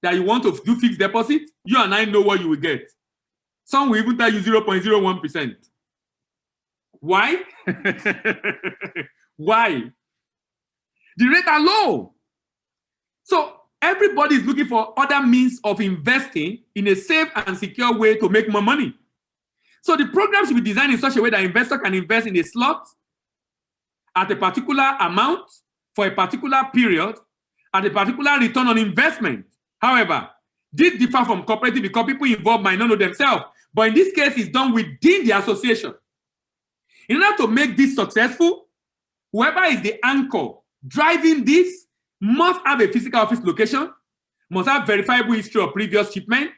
that you want to do fixed deposit, you and I know what you will get. Some will even tell you 0.01%. Why? Why? The rates are low. So everybody is looking for other means of investing in a safe and secure way to make more money. So the program should be designed in such a way that investor can invest in a slot at a particular amount for a particular period at a particular return on investment. However, this differs from cooperative because people involved might not know themselves. But in this case, it's done within the association. In order to make this successful, whoever is the anchor driving this must have a physical office location, must have verifiable history of previous shipment,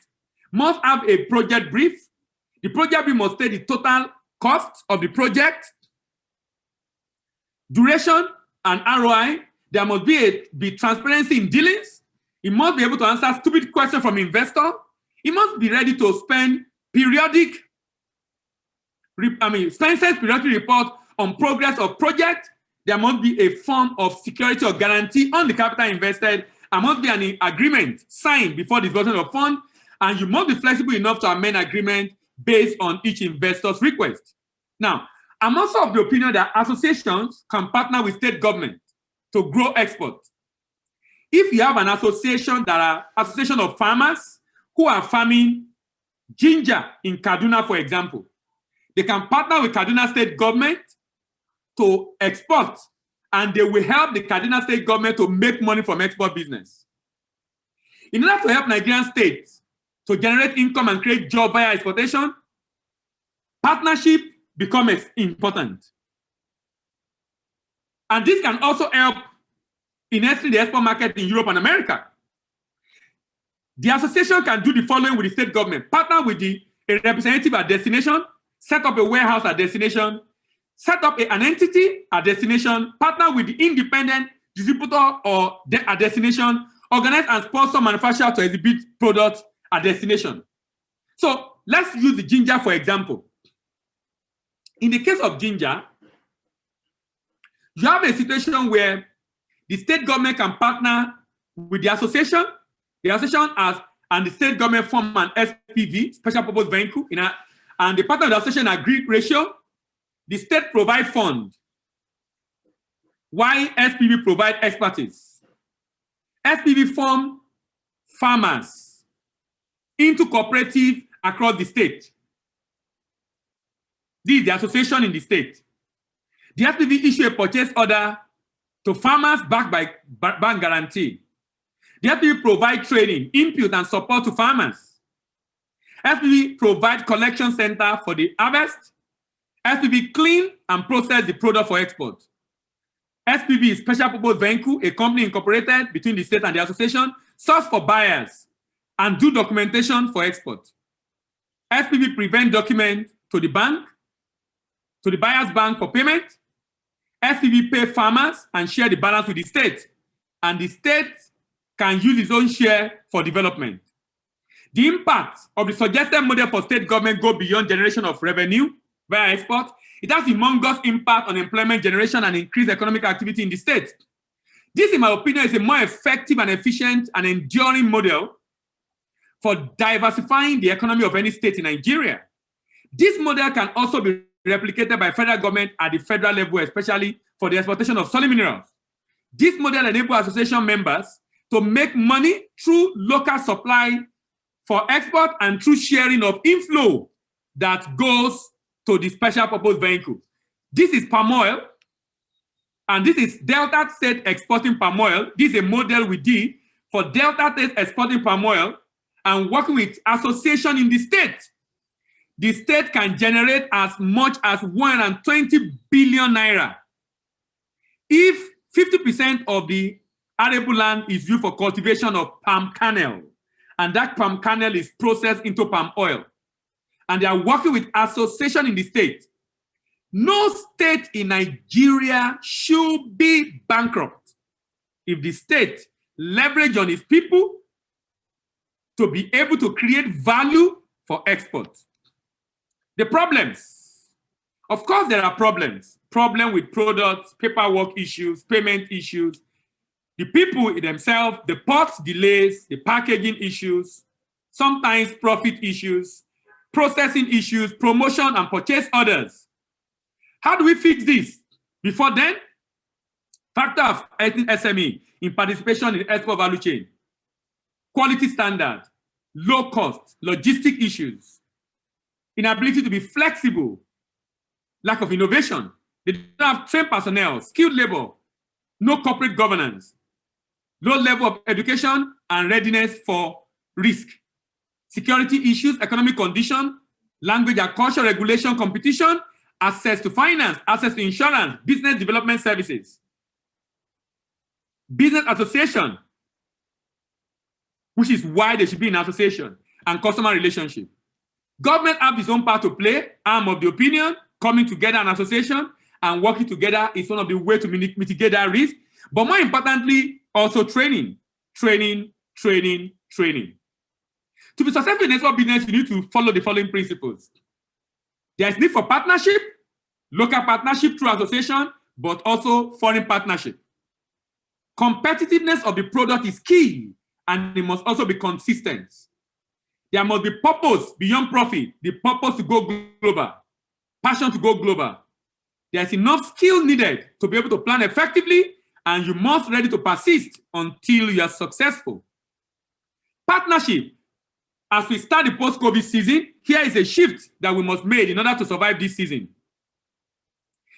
must have a project brief. The project brief must state the total cost of the project, duration, and ROI. There must be transparency in dealings. It must be able to answer stupid questions from investor. It must be ready to spend periodic report on progress of project. There must be a form of security or guarantee on the capital invested. There must be an agreement signed before disbursement of fund, and you must be flexible enough to amend agreement based on each investor's request. Now, I'm also of the opinion that associations can partner with state government to grow export. If you have an association that are association of farmers who are farming ginger in Kaduna, for example, they can partner with Kaduna state government to export, and they will help the Kaduna state government to make money from export business. In order to help Nigerian states to generate income and create jobs via exportation, partnership becomes important. And this can also help in entering the export market in Europe and America. The association can do the following with the state government: partner with a representative at destination, set up a warehouse at destination, set up an entity at destination, partner with the independent distributor or at destination, organize and sponsor manufacturer to exhibit products at destination. So let's use the ginger for example. In the case of ginger, you have a situation where the state government can partner with the association and the state government form an SPV, special purpose vehicle, and the partner of the association agree ratio. The state provide fund, while SPV provide expertise. SPV form farmers into cooperative across the state. This is the association in the state. The SPV issue a purchase order to farmers backed by bank guarantee. The SPV provide training, input, and support to farmers. SPV provide collection center for the harvest. SPV clean and process the product for export. SPV is special purpose vehicle, a company incorporated between the state and the association, source for buyers, and do documentation for export. SPV prevent document to the bank, to the buyer's bank for payment. SPV pay farmers and share the balance with the state, and the state can use its own share for development. The impact of the suggested model for state government go beyond generation of revenue via export. It has humongous impact on employment generation and increased economic activity in the state. This, in my opinion, is a more effective and efficient and enduring model for diversifying the economy of any state in Nigeria. This model can also be replicated by federal government at the federal level, especially for the exportation of solid minerals. This model enables association members to make money through local supply for export and through sharing of inflow that goes to the special purpose vehicle. This is palm oil, and this is Delta State exporting palm oil. This is a model we did for Delta State exporting palm oil and working with association in the state. The state can generate as much as 120 billion naira if 50% of the arable land is used for cultivation of palm kernel, and that palm kernel is processed into palm oil. And they are working with association in the state. No state in Nigeria should be bankrupt if the state leverage on its people to be able to create value for export. The problems. Of course, there are problems. Problem with products, paperwork issues, payment issues, the people themselves, the port delays, the packaging issues, sometimes profit issues, processing issues, promotion and purchase orders. How do we fix this? Before then, factor of SME in participation in export value chain, quality standard, low cost, logistic issues, inability to be flexible, lack of innovation. They don't have trained personnel, skilled labor, no corporate governance, low level of education and readiness for risk, security issues, economic condition, language and culture regulation, competition, access to finance, access to insurance, business development services, business association, which is why they should be in association, and customer relationship. Government have its own part to play. I'm of the opinion coming together in association and working together is one of the ways to mitigate that risk. But more importantly, also training. To be successful in export business, you need to follow the following principles. There is need for partnership, local partnership through association, but also foreign partnership. Competitiveness of the product is key, and it must also be consistent. There must be purpose beyond profit, the purpose to go global, passion to go global. There's enough skill needed to be able to plan effectively, and you must be ready to persist until you are successful. Partnership. As we start the post-COVID season, here is a shift that we must make in order to survive this season.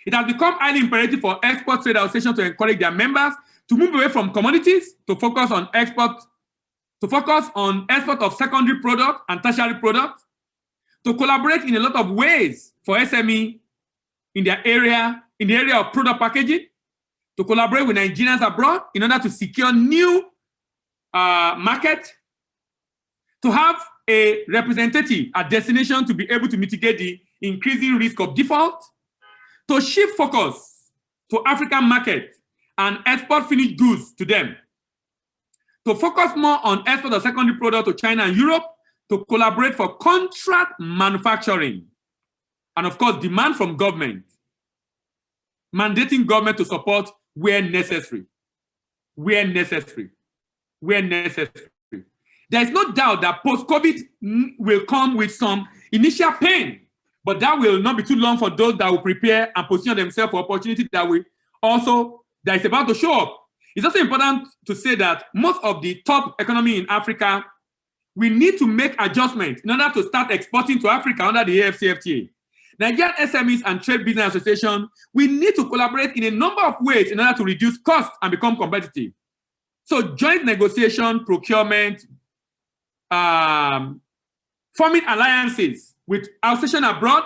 It has become highly imperative for export trade associations to encourage their members to move away from commodities to focus on export of secondary product and tertiary product, to collaborate in a lot of ways for SME in the area of product packaging, to collaborate with Nigerians abroad in order to secure new market, to have a representative at destination to be able to mitigate the increasing risk of default, to shift focus to African market and export finished goods to them, to focus more on export of secondary product to China and Europe, to collaborate for contract manufacturing, and of course, demand from government, mandating government to support where necessary. Where necessary. There is no doubt that post-COVID will come with some initial pain, but that will not be too long for those that will prepare and position themselves for opportunity that is about to show up. It's also important to say that most of the top economy in Africa, we need to make adjustments in order to start exporting to Africa under the AFCFTA. Nigerian SMEs and Trade Business Association, we need to collaborate in a number of ways in order to reduce costs and become competitive. So joint negotiation, procurement, forming alliances with association abroad,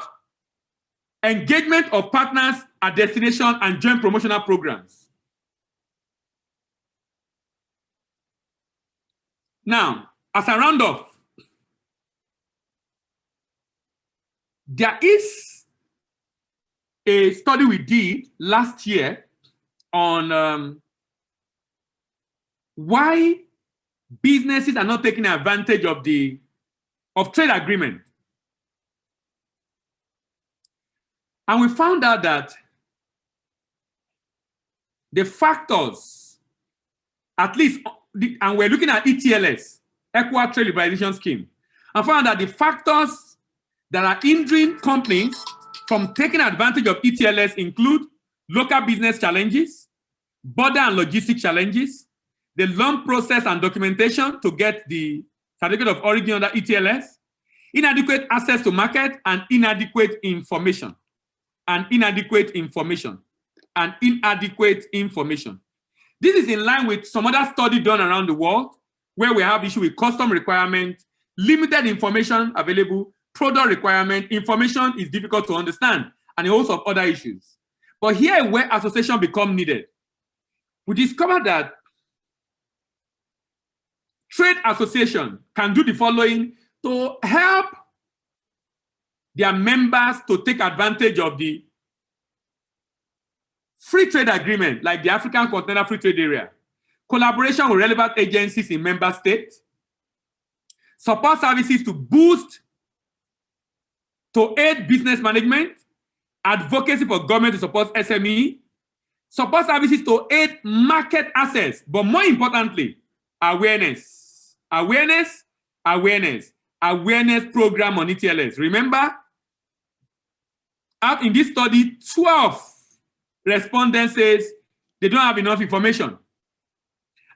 engagement of partners at destination, and joint promotional programs. Now, as a round-off, there is a study we did last year on why businesses are not taking advantage of trade agreement. And we found out that the factors, at least, and we're looking at ETLS, Equal Trade Liberalization Scheme, and found that the factors that are hindering companies from taking advantage of ETLS include local business challenges, border and logistic challenges, the long process and documentation to get the certificate of origin under ETLS, inadequate access to market, and inadequate information. This is in line with some other study done around the world where we have issue with custom requirement, limited information available, product requirement, information is difficult to understand, and a host of other issues. But here where association become needed, we discovered that trade association can do the following to help their members to take advantage of the free trade agreement, like the African Continental Free Trade Area, collaboration with relevant agencies in member states, support services to aid business management, advocacy for government to support SME, support services to aid market access, but more importantly, awareness program on ETLS. Remember, out in this study, 12 respondents says they don't have enough information.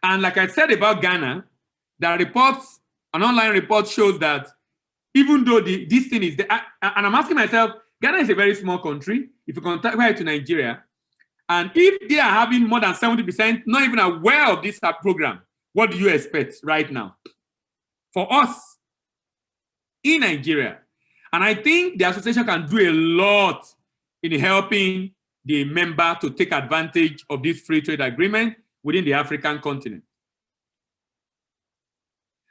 And like I said about Ghana, an online report shows that even though this thing is there. And I'm asking myself, Ghana is a very small country. If you compare it to Nigeria, and if they are having more than 70% not even aware of this program, what do you expect right now for us in Nigeria? And I think the association can do a lot in helping the member to take advantage of this free trade agreement within the African continent.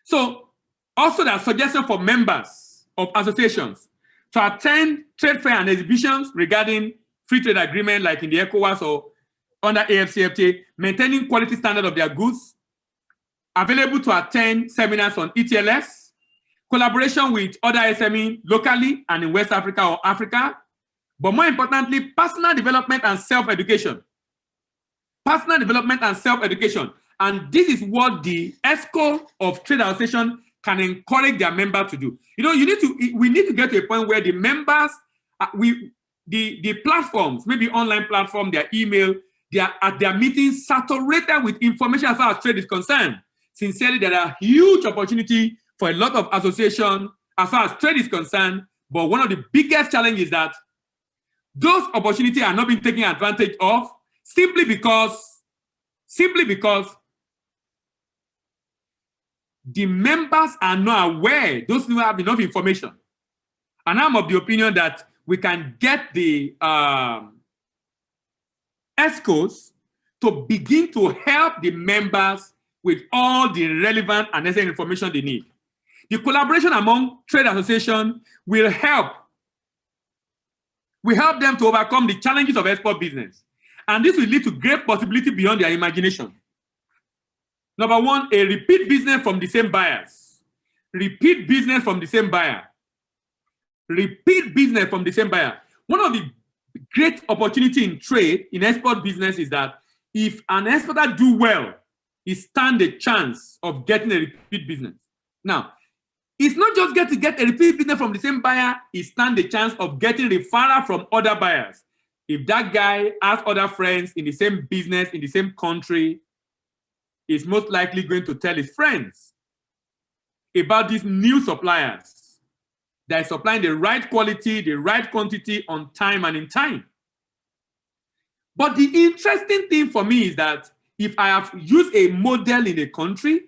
So also there are suggestions for members of associations to attend trade fair and exhibitions regarding free trade agreement like in the ECOWAS or under AFCFTA, maintaining quality standard of their goods, available to attend seminars on ETLS, collaboration with other SME locally and in West Africa or Africa, but more importantly, personal development and self-education. Personal development and self-education. And this is what the ESCO of Trade Association can encourage their members to do. You know, we need to get to a point where the members, the platforms, maybe online platform, their email, they are at their meetings saturated with information as far as trade is concerned. Sincerely, there are huge opportunity for a lot of association as far as trade is concerned. But one of the biggest challenges is that those opportunities are not being taken advantage of simply because the members are not aware, those who have enough information. And I'm of the opinion that we can get the ESCOs to begin to help the members with all the relevant and necessary information they need. The collaboration among trade associations will help them to overcome the challenges of export business. And this will lead to great possibility beyond their imagination. Number one, a repeat business from the same buyers. Repeat business from the same buyer. Repeat business from the same buyer. One of the great opportunity in trade, in export business, is that if an exporter do well, he stand a chance of getting a repeat business. Now, it's not just to get a repeat business from the same buyer, he stand a chance of getting referral from other buyers. If that guy has other friends in the same business, in the same country, he's most likely going to tell his friends about these new suppliers that are supplying the right quality, the right quantity on time and in time. But the interesting thing for me is that if I have used a model in a country,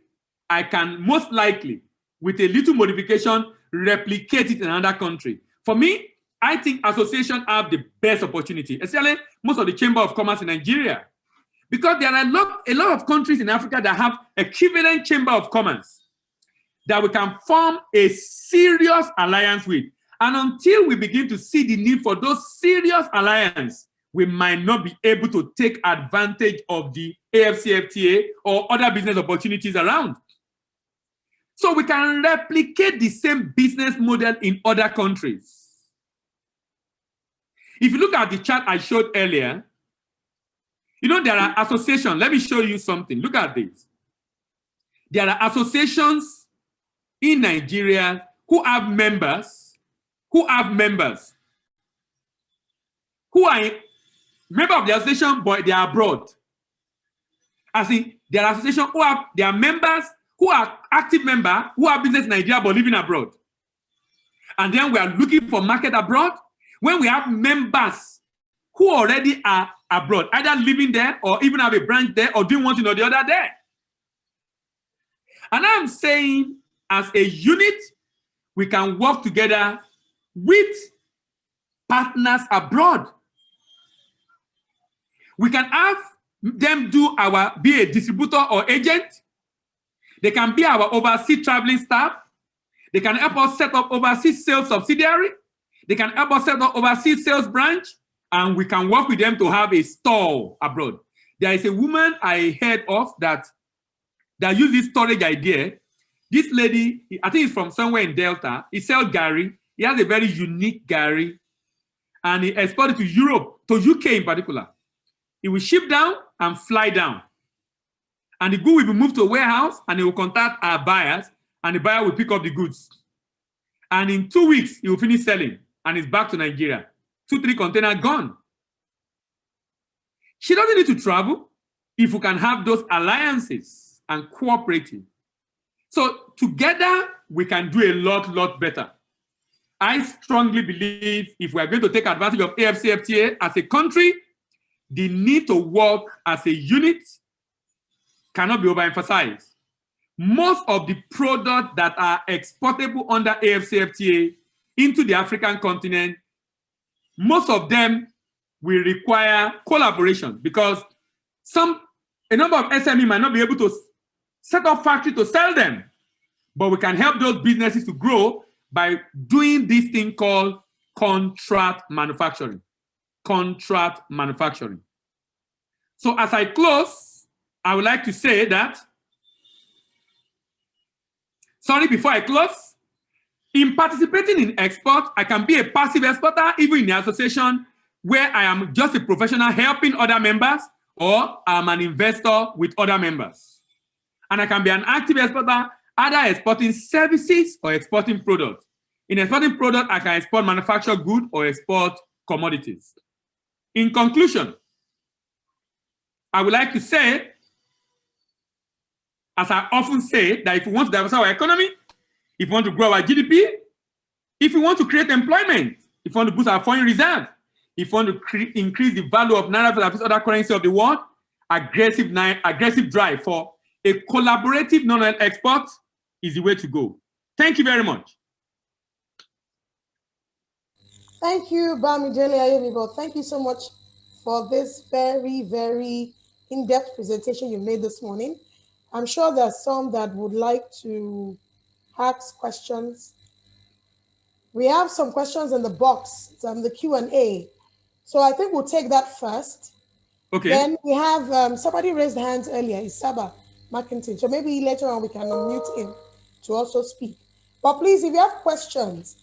I can most likely, with a little modification, replicate it in another country. For me, I think associations have the best opportunity, especially most of the Chamber of Commerce in Nigeria. Because there are a lot of countries in Africa that have equivalent Chamber of Commerce that we can form a serious alliance with. And until we begin to see the need for those serious alliances, we might not be able to take advantage of the AFCFTA or other business opportunities around. So we can replicate the same business model in other countries. If you look at the chart I showed earlier, you know, there are associations. Let me show you something. Look at this. There are associations in Nigeria who have members who are members of the association, but they are abroad. As in, there are associations who have their members who are active members who have business in Nigeria but living abroad. And then we are looking for market abroad when we have members who already are abroad, either living there or even have a branch there or doing one thing or the other there. And I'm saying, as a unit, we can work together with partners abroad. We can have them be a distributor or agent. They can be our overseas traveling staff. They can help us set up overseas sales subsidiary. They can help us set up overseas sales branch. And we can work with them to have a store abroad. There is a woman I heard of that used this storage idea. This lady, I think it's from somewhere in Delta. He sells Gary. He has a very unique Gary. And he exported to Europe, to UK in particular. He will ship down and fly down. And the good will be moved to a warehouse, and he will contact our buyers, and the buyer will pick up the goods. And in 2 weeks, he will finish selling, and he's back to Nigeria. 2-3 containers gone. She doesn't need to travel if we can have those alliances and cooperative. So together, we can do a lot better. I strongly believe if we are going to take advantage of AFCFTA as a country, the need to work as a unit cannot be overemphasized. Most of the products that are exportable under AFCFTA into the African continent, most of them will require collaboration because a number of SME might not be able to set up factory to sell them, but we can help those businesses to grow by doing this thing called contract manufacturing. Contract manufacturing. So as I close, I would like to say that, before I close, in participating in export, I can be a passive exporter, even in the association where I am just a professional helping other members, or I'm an investor with other members. And I can be an active exporter, either exporting services or exporting products. In exporting products, I can export manufactured goods or export commodities. In conclusion, I would like to say, as I often say, that if we want to diversify our economy, if we want to grow our GDP, if we want to create employment, if we want to boost our foreign reserve, if we want to increase the value of Naira versus other currency of the world, aggressive drive for a collaborative non-oil export is the way to go. Thank you very much. Thank you, Bamidele Ayomibo. Thank you so much for this very, very in-depth presentation you made this morning. I'm sure there are some that would like to ask questions. We have some questions in the box, the Q&A. So I think we'll take that first. Okay. Then we have somebody raised hands earlier, Isaba McIntyre. So maybe later on we can unmute him to also speak. But please, if you have questions,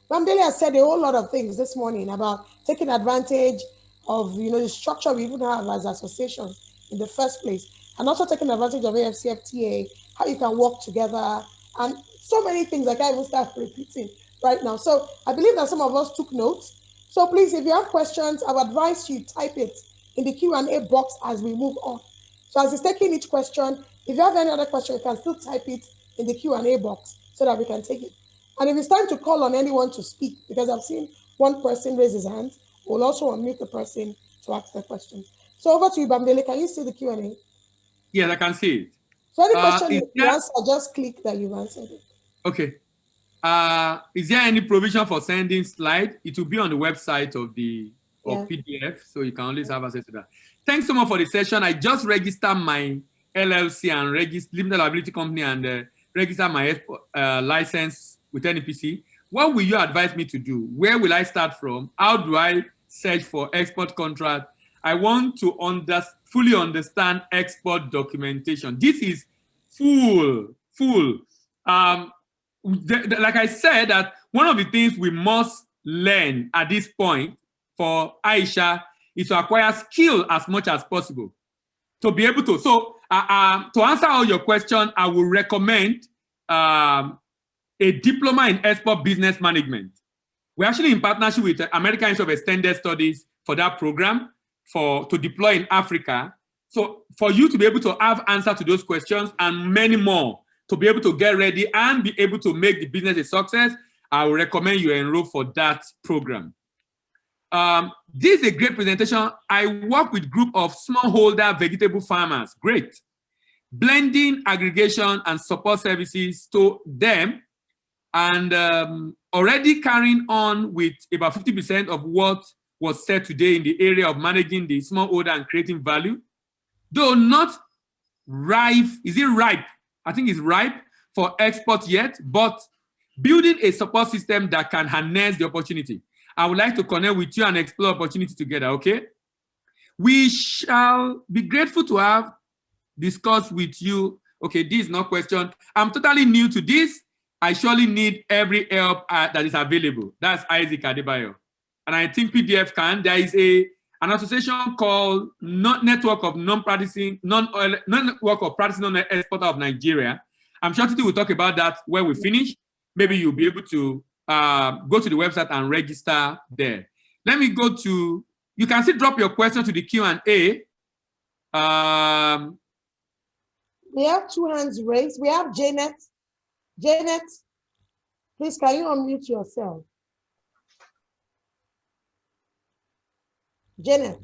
Bamidele has said a whole lot of things this morning about taking advantage of the structure we even have as associations in the first place, and also taking advantage of AFCFTA, how you can work together, and so many things I can't even start repeating right now. So I believe that some of us took notes. So please, if you have questions, I would advise you type it in the Q&A box as we move on. So as he's taking each question, if you have any other question, you can still type it in the Q&A box so that we can take it. And if it's time to call on anyone to speak, because I've seen one person raise his hand, we'll also unmute the person to ask the question. So over to you, Bamidele. Can you see the Q&A? Yes, I can see it. So any question you answer, just click that you've answered it. Okay. Is there any provision for sending slide? It will be on the website of the PDF, so you can always have access to that. Thanks so much for the session. I just registered my LLC and limited liability company and register my license with NEPC. What will you advise me to do? Where will I start from? How do I search for export contract? I want to fully understand export documentation. This is full. Like I said, that one of the things we must learn at this point for Aisha is to acquire skill as much as possible to be able to. So to answer all your questions, I will recommend a diploma in export business management. We're actually in partnership with the American Institute of Extended Studies for that program to deploy in Africa. So for you to be able to have answer to those questions and many more, to be able to get ready and be able to make the business a success, I will recommend you enroll for that program. This is a great presentation. I work with a group of smallholder vegetable farmers. Great. Blending, aggregation, and support services to them, and already carrying on with about 50% of what was said today in the area of managing the smallholder and creating value. Though not ripe, is it ripe? I think it's ripe for export yet, but building a support system that can harness the opportunity. I would like to connect with you and explore opportunity together, okay? We shall be grateful to have discussed with you. Okay, this is no question. I'm totally new to this. I surely need every help that is available. That's Isaac Adebayo. And I think PDF can. There is an association called Network of Practicing Non-Oil Exporter of Nigeria. I'm sure Titi will talk about that when we finish. Maybe you'll be able to go to the website and register there. Let me go to, you can still drop your question to the Q&A. We have two hands raised. We have Janet. Janet, please, can you unmute yourself? Janet.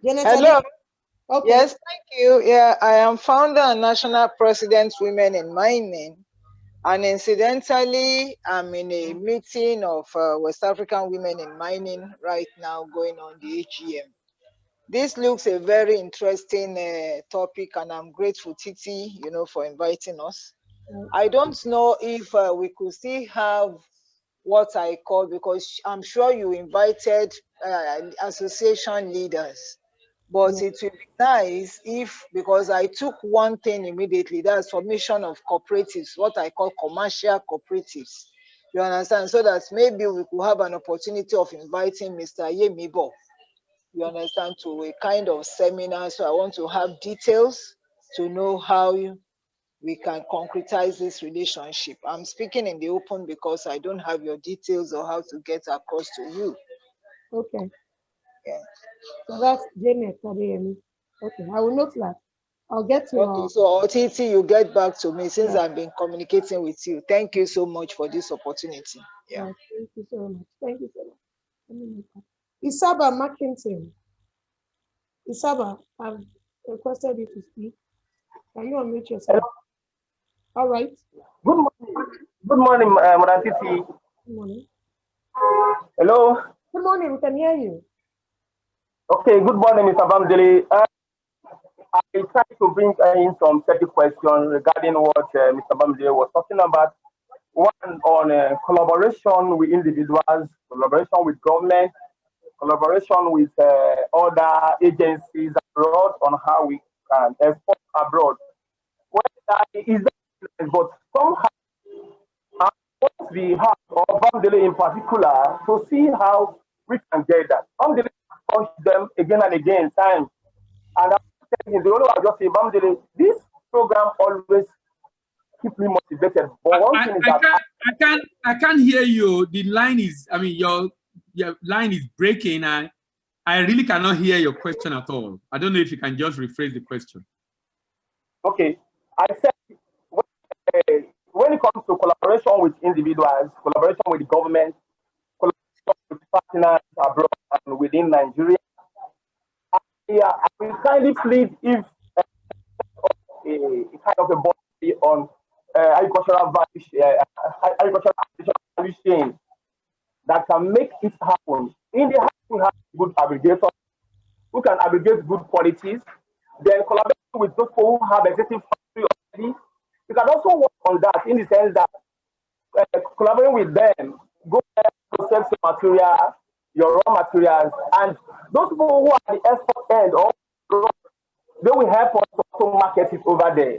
Janet. Hello. Okay. Yes, thank you. Yeah, I am founder and national president, Women in Mining. And incidentally, I'm in a meeting of West African women in mining right now going on the AGM. This looks a very interesting topic, and I'm grateful, Titi, for inviting us. I don't know if we could still have what I call, because I'm sure you invited association leaders, but it would be nice if, because I took one thing immediately, that's formation of cooperatives, what I call commercial cooperatives. You understand? So that maybe we could have an opportunity of inviting Mr. Yemibo, you understand, to a kind of seminar. So I want to have details to know how we can concretize this relationship. I'm speaking in the open because I don't have your details or how to get across to you. Okay. Yeah. So that's Janet. Okay, I will note that. I'll get your... Okay, so Titi, you get back to me since I've been communicating with you. Thank you so much for this opportunity. Yeah. Yes, thank you so much. Thank you so much. Isaba Mackinson. Isaba, I've requested you to speak. Can you unmute yourself? Hello. All right. Good morning. Good morning, Madam Titi. Good morning. Hello. Good morning. We can hear you. Okay. Good morning, Mr. Bamdele. I tried to bring in some 30 questions regarding what Mr. Bamdele was talking about. One on collaboration with individuals, collaboration with government, collaboration with other agencies abroad on how we can export abroad. Well, is that, but somehow what we have, or Bamdele in particular, to see how we can get that. Bamdele touch them again and again, time. And I'm the only one just say, Bamdele, this program always keep me motivated. But one thing is that I can't hear you. The line is, I mean, your line is breaking. I really cannot hear your question at all. I don't know if you can just rephrase the question. Okay, I said when it comes to collaboration with individuals, collaboration with the government, collaboration with partners abroad and within Nigeria, I will kindly plead if a kind of a body on agricultural value chain that can make it happen. In the house, we have good aggregators who can aggregate good qualities, then collaborate with those people who have existing factory already. You can also work on that in the sense that collaborating with them, go there, process your material, your raw materials, and those people who are the export end, or they will help us to also market it over there.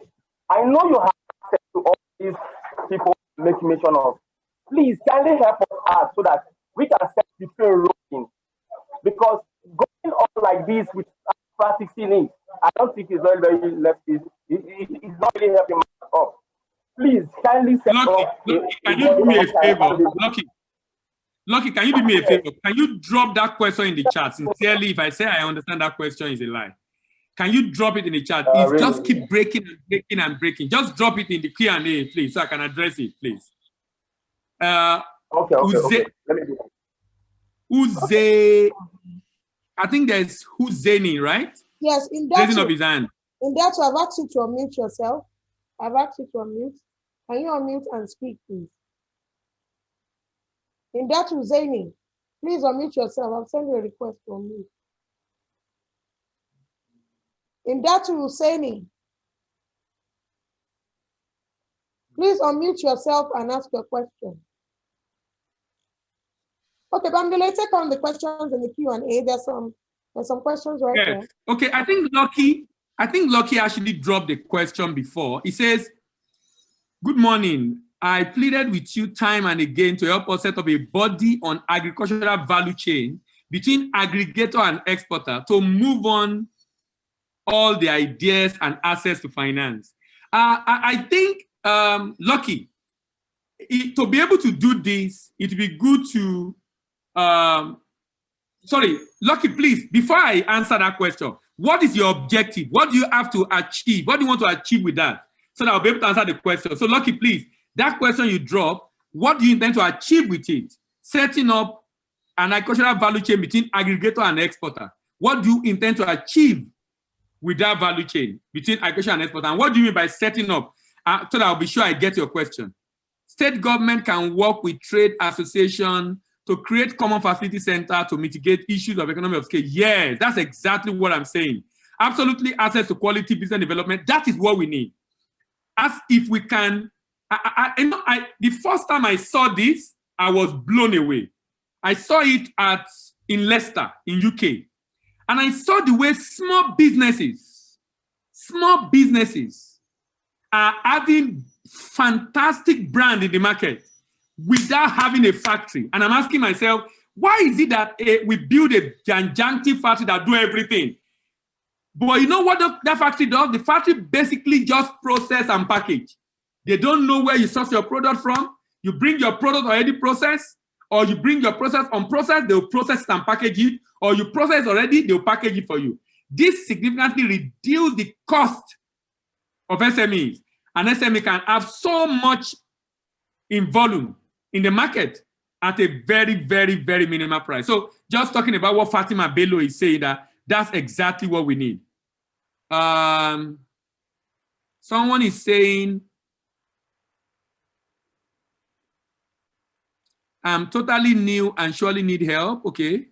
I know you have access to all these people make mention of. Please kindly help us out so that we can set the train rolling. Because going on like this with practicing it, I don't think it's very, very left. It's not really helping us up. Please kindly set up. Can you do me a favor? Lucky, can you do me a favor? Can you drop that question in the chat? Sincerely, if I say I understand that question is a lie, can you drop it in the chat? Please, Really? just keep breaking and breaking and breaking. Just drop it in the Q&A, please, so I can address it, please. Okay. Let me do that. Uze, I think there's Huzeni, right? Yes, in that. Raising up his hand. In that, I've asked you to unmute yourself. I've asked you to unmute. Can you unmute and speak, please? In that, Huzeni, please unmute yourself. I'll send you a request to unmute. In that, Huzeni, please unmute yourself and ask your question. Okay, Bamdele, take on the questions in the Q&A. There's some questions right there. Okay, I think Lucky actually dropped the question before. He says, "Good morning. I pleaded with you time and again to help us set up a body on agricultural value chain between aggregator and exporter to move on all the ideas and access to finance." I think, Lucky, to be able to do this, it would be good to, sorry, Lucky, please, before I answer that question, what is your objective? What do you have to achieve? What do you want to achieve with that? So that I'll be able to answer the question. So Lucky, please, that question you drop, what do you intend to achieve with it? setting up an agricultural value chain between aggregator and exporter. What do you intend to achieve with that value chain between agriculture and exporter? And what do you mean by setting up? So that I'll be sure I get your question. State government can work with trade association to create common facility center to mitigate issues of economy of scale. Yes, that's exactly what I'm saying. Absolutely access to quality business development. That is what we need. As if we can, the first time I saw this, I was blown away. I saw it in Leicester, in UK. And I saw the way small businesses are having fantastic brand in the market without having a factory. And I'm asking myself, why is it that we build a gigantic factory that do everything? But you know what that factory does? The factory basically just process and package. They don't know where you source your product from. You bring your product already processed, or you bring your process unprocessed, they'll process it and package it, or you process already, they'll package it for you. This significantly reduces the cost of SMEs. An SME can have so much in volume in the market at a very, very, very minimal price. So just talking about what Fatima Bello is saying, that's exactly what we need. Someone is saying, I'm totally new and surely need help. Okay.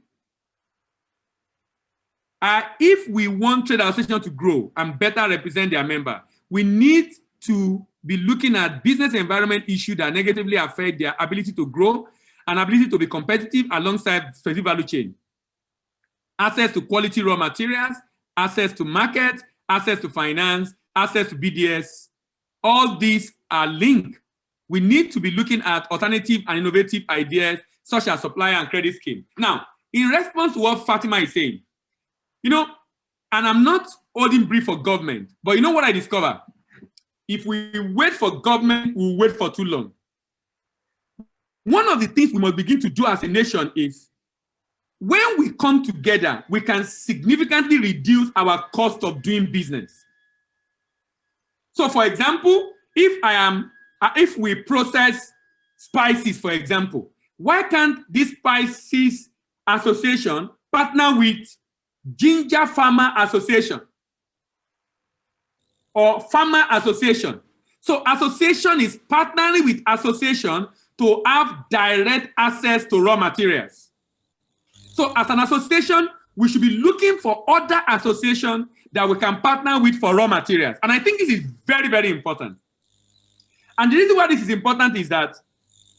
If we want trade association to grow and better represent their member, we need to be looking at business environment issues that negatively affect their ability to grow and ability to be competitive alongside specific value chain. Access to quality raw materials, access to market, access to finance, access to BDS. All these are linked. We need to be looking at alternative and innovative ideas such as supply and credit scheme. Now, in response to what Fatima is saying, you know, and I'm not holding brief for government, but you know what I discovered? If we wait for government, we'll wait for too long. One of the things we must begin to do as a nation is, when we come together, we can significantly reduce our cost of doing business. So for example, if we process spices, for example, why can't this spices association partner with Ginger Farmer Association or Farmer Association? So association is partnering with association to have direct access to raw materials. So as an association, we should be looking for other associations that we can partner with for raw materials. And I think this is very, very important. And the reason why this is important is that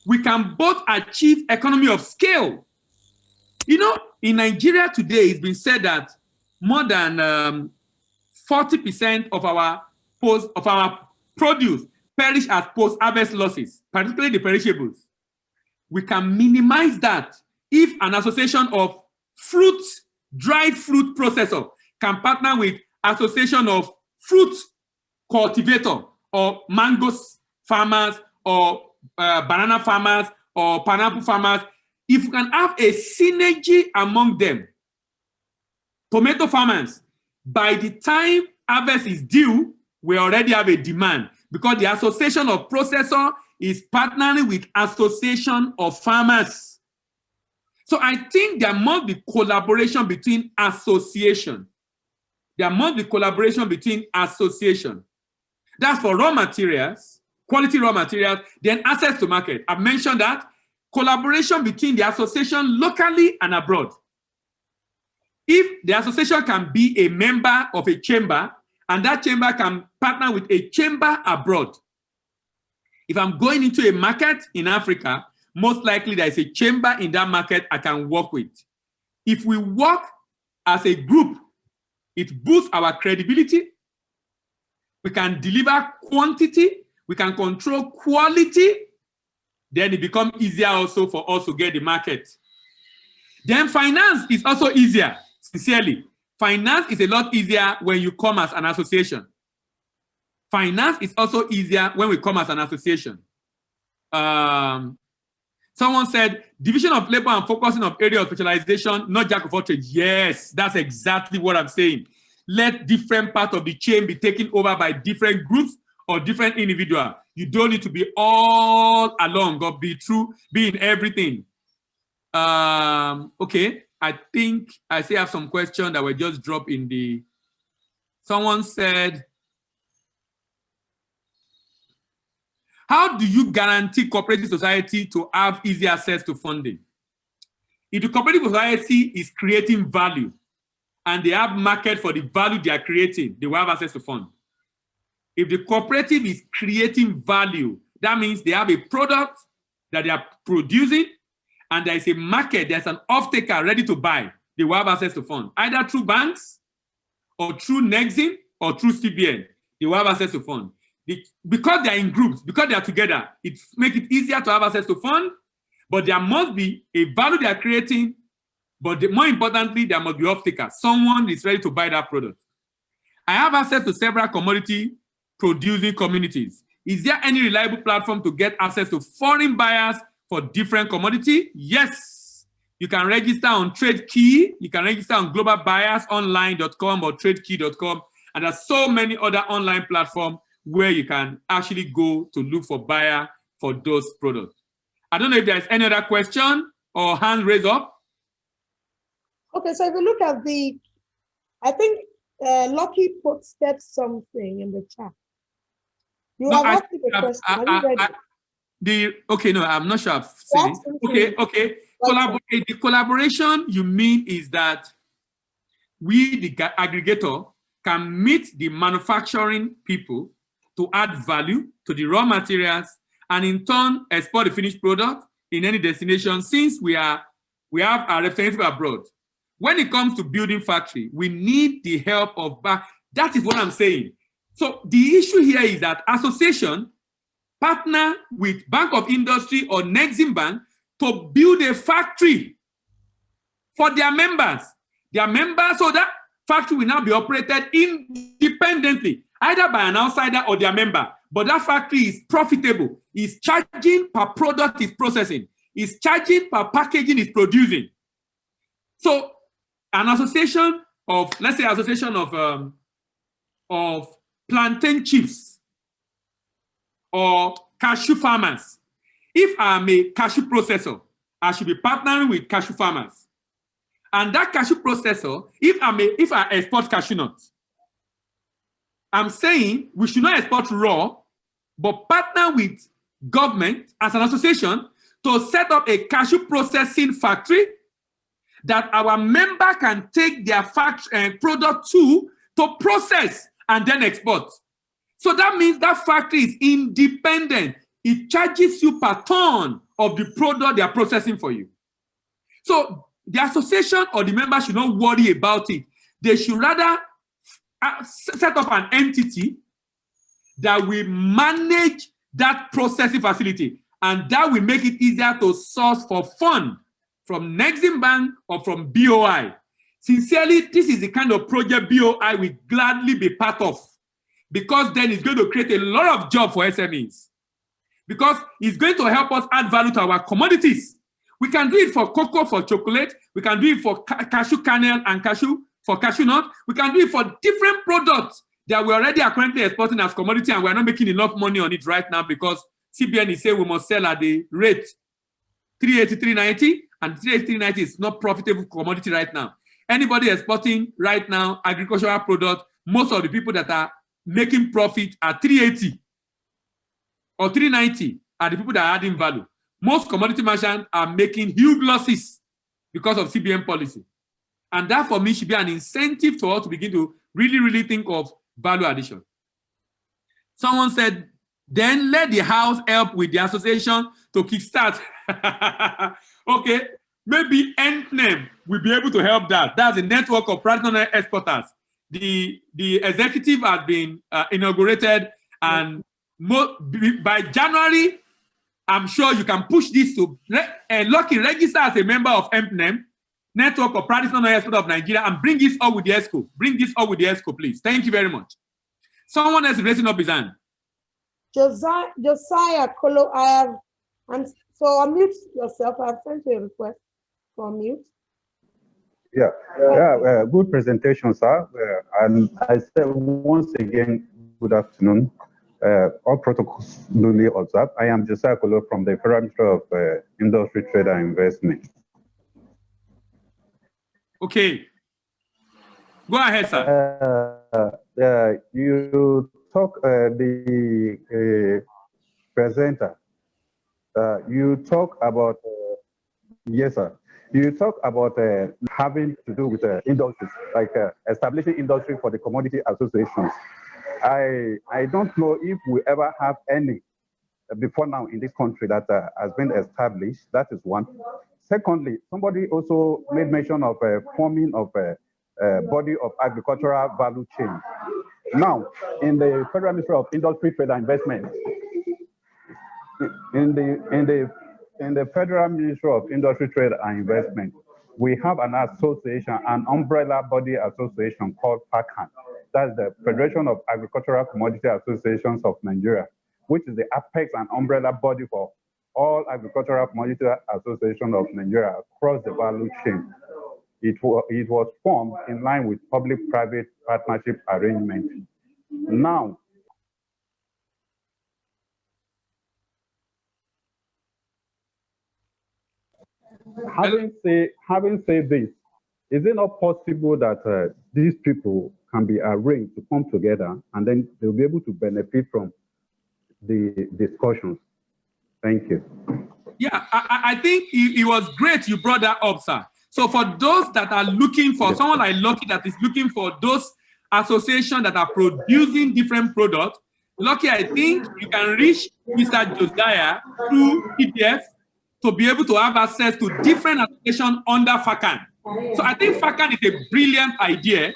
we can both achieve economy of scale. You know, in Nigeria today, it's been said that more than 40% of our produce perish as post-harvest losses, particularly the perishables. We can minimize that if an association of dried fruit processor can partner with association of fruit cultivator or mango farmers or banana farmers or pineapple farmers. If we can have a synergy among them, tomato farmers, by the time harvest is due, we already have a demand because the association of processor is partnering with association of farmers. So I think there must be collaboration between association. There must be collaboration between association. That's for raw materials, quality raw materials, then access to market. I've mentioned that. Collaboration between the association locally and abroad. If the association can be a member of a chamber, and that chamber can partner with a chamber abroad. If I'm going into a market in Africa, most likely there is a chamber in that market I can work with. If we work as a group, it boosts our credibility. We can deliver quantity. We can control quality. Then it becomes easier also for us to get the market. Then finance is also easier, sincerely. Finance is a lot easier when you come as an association. Finance is also easier when we come as an association. Someone said, division of labor and focusing of area of specialization, not jack of all trades. Yes, that's exactly what I'm saying. Let different parts of the chain be taken over by different groups or different individuals. You don't need to be all along or be in everything. Okay, I think I still have some questions that were just dropped in the. Someone said, how do you guarantee cooperative society to have easy access to funding? If the cooperative society is creating value and they have market for the value they are creating, they will have access to funds. If the cooperative is creating value, that means they have a product that they are producing and there is a market, there's an off-taker ready to buy, they will have access to funds, either through banks or through Nexim or through CBN, they will have access to funds. Because they are in groups, because they are together, it makes it easier to have access to funds, but there must be a value they are creating, but more importantly, there must be off-takers. Someone is ready to buy that product. I have access to several commodity producing communities. Is there any reliable platform to get access to foreign buyers for different commodity? Yes. You can register on TradeKey. You can register on globalbuyersonline.com or tradekey.com. And there's so many other online platforms where you can actually go to look for buyer for those products. I don't know if there's any other question or hand raised up. Okay, so if you look at the, I think Lucky posted something in the chat. You have asked the question. Are you ready? Okay, no, I'm not sure I've seen it. Okay. The collaboration you mean is that we, the aggregator, can meet the manufacturing people to add value to the raw materials and in turn export the finished product in any destination, since we have our representative abroad. When it comes to building factory, we need the help of back. That is what I'm saying. So the issue here is that association partner with Bank of Industry or Nexim Bank to build a factory for their members. Their members, so that factory will now be operated independently, either by an outsider or their member. But that factory is profitable. It's charging per product it's processing. It's charging per packaging it's producing. So an association of, let's say, association of plantain chips or cashew farmers. If I'm a cashew processor, I should be partnering with cashew farmers. And that cashew processor, if I export cashew nuts, I'm saying we should not export raw, but partner with government as an association to set up a cashew processing factory that our member can take their product to process and then export. So that means that factory is independent. It charges you per ton of the product they are processing for you. So the association or the member should not worry about it. They should rather set up an entity that will manage that processing facility, and that will make it easier to source for fund from Nexim Bank or from BOI. Sincerely, this is the kind of project BOI will gladly be part of, because then it's going to create a lot of jobs for SMEs, because it's going to help us add value to our commodities. We can do it for cocoa, for chocolate. We can do it for cashew kernel and for cashew nut. We can do it for different products that we already are currently exporting as commodity, and we're not making enough money on it right now because CBN is saying we must sell at the rate 380, 390, and 380, 390 is not profitable commodity right now. Anybody exporting right now agricultural product, most of the people that are making profit at 380 or 390 are the people that are adding value. Most commodity merchants are making huge losses because of CBN policy. And that for me should be an incentive to us to begin to really think of value addition. Someone said, then let the house help with the association to kickstart. Okay, maybe NNEM will be able to help that. That's a network of practitioner exporters. The executive has been inaugurated, and by January, I'm sure you can push this to Lucky register as a member of NNEM, Network of Practitioner Exporters of Nigeria, and bring this up with the ESCO. Bring this up with the ESCO, please. Thank you very much. Someone else is raising up his hand. Josiah Kolo, so unmute yourself. I've sent you a request for unmute. Yeah, good presentation, sir. And I say once again, good afternoon. All protocols duly observed. I am Josiah Kolo from the Federal Ministry of Industry, Trade and Investment. Okay. Go ahead, sir. You talk, the presenter, you talk about, yes, sir. You talk about having to do with industries, like establishing industry for the commodity associations. I don't know if we ever have any before now in this country that has been established. That is one. Secondly, somebody also made mention of forming of a body of agricultural value chain. Now, in the Federal Ministry of Industry, Trade and Investment, in the Federal Ministry of Industry, Trade and Investment, we have an association, an umbrella body association called FACAN. That's the Federation of Agricultural Commodity Associations of Nigeria, which is the apex and umbrella body for all agricultural commodity associations of Nigeria across the value chain. It was formed in line with public-private partnership arrangement. Now, having said this, is it not possible that these people can be arranged to come together and then they'll be able to benefit from the discussions? Thank you. Yeah, I think it was great you brought that up, sir. So for those that are looking for, someone like Lucky that is looking for those associations that are producing different products, Lucky, I think you can reach Mr. Josiah through PDF to be able to have access to different associations under FACAN. So I think FACAN is a brilliant idea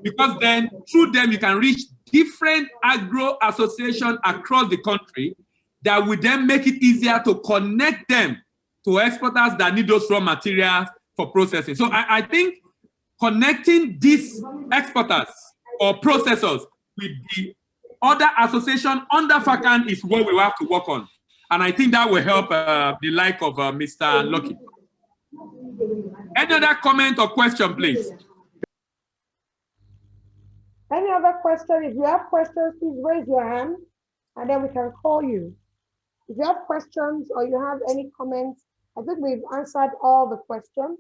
because then through them you can reach different agro associations across the country that will then make it easier to connect them to exporters that need those raw materials for processing. So I think connecting these exporters or processors with the other association under FACAN is what we have to work on. And I think that will help the like of Mr. Lucky. Any other comment or question, please? Any other question? If you have questions, please raise your hand and then we can call you. If you have questions or you have any comments, I think we've answered all the questions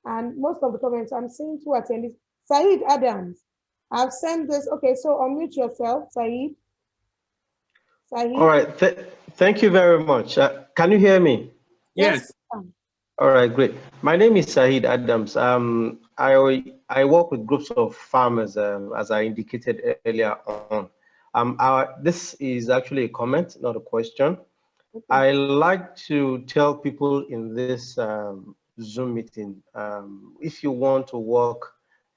and most of the comments. I'm seeing two attendees. Saeed Adams, I've sent this. Okay, so unmute yourself, Saeed. Saeed. All right, thank you very much. Can you hear me? Yes. All right, great. My name is Saeed Adams. I work with groups of farmers, as I indicated earlier on. This is actually a comment, not a question. Okay. I like to tell people in this Zoom meeting, if you want to work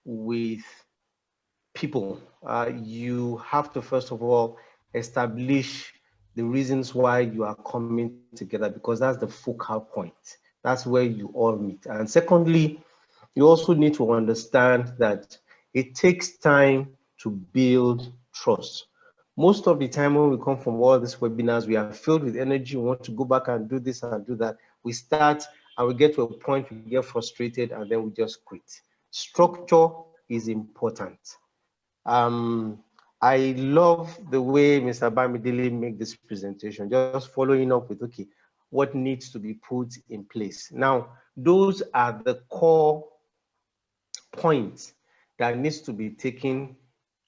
with people, you have to first of all establish the reasons why you are coming together, because that's the focal point. That's where you all meet. And secondly, you also need to understand that it takes time to build trust. Most of the time when we come from all these webinars, we are filled with energy, we want to go back and do this and do that. We start and we get to a point, we get frustrated and then we just quit. Structure is important. I love the way Mr. Bamidele made this presentation, just following up with, okay, what needs to be put in place. Now, those are the core points that needs to be taken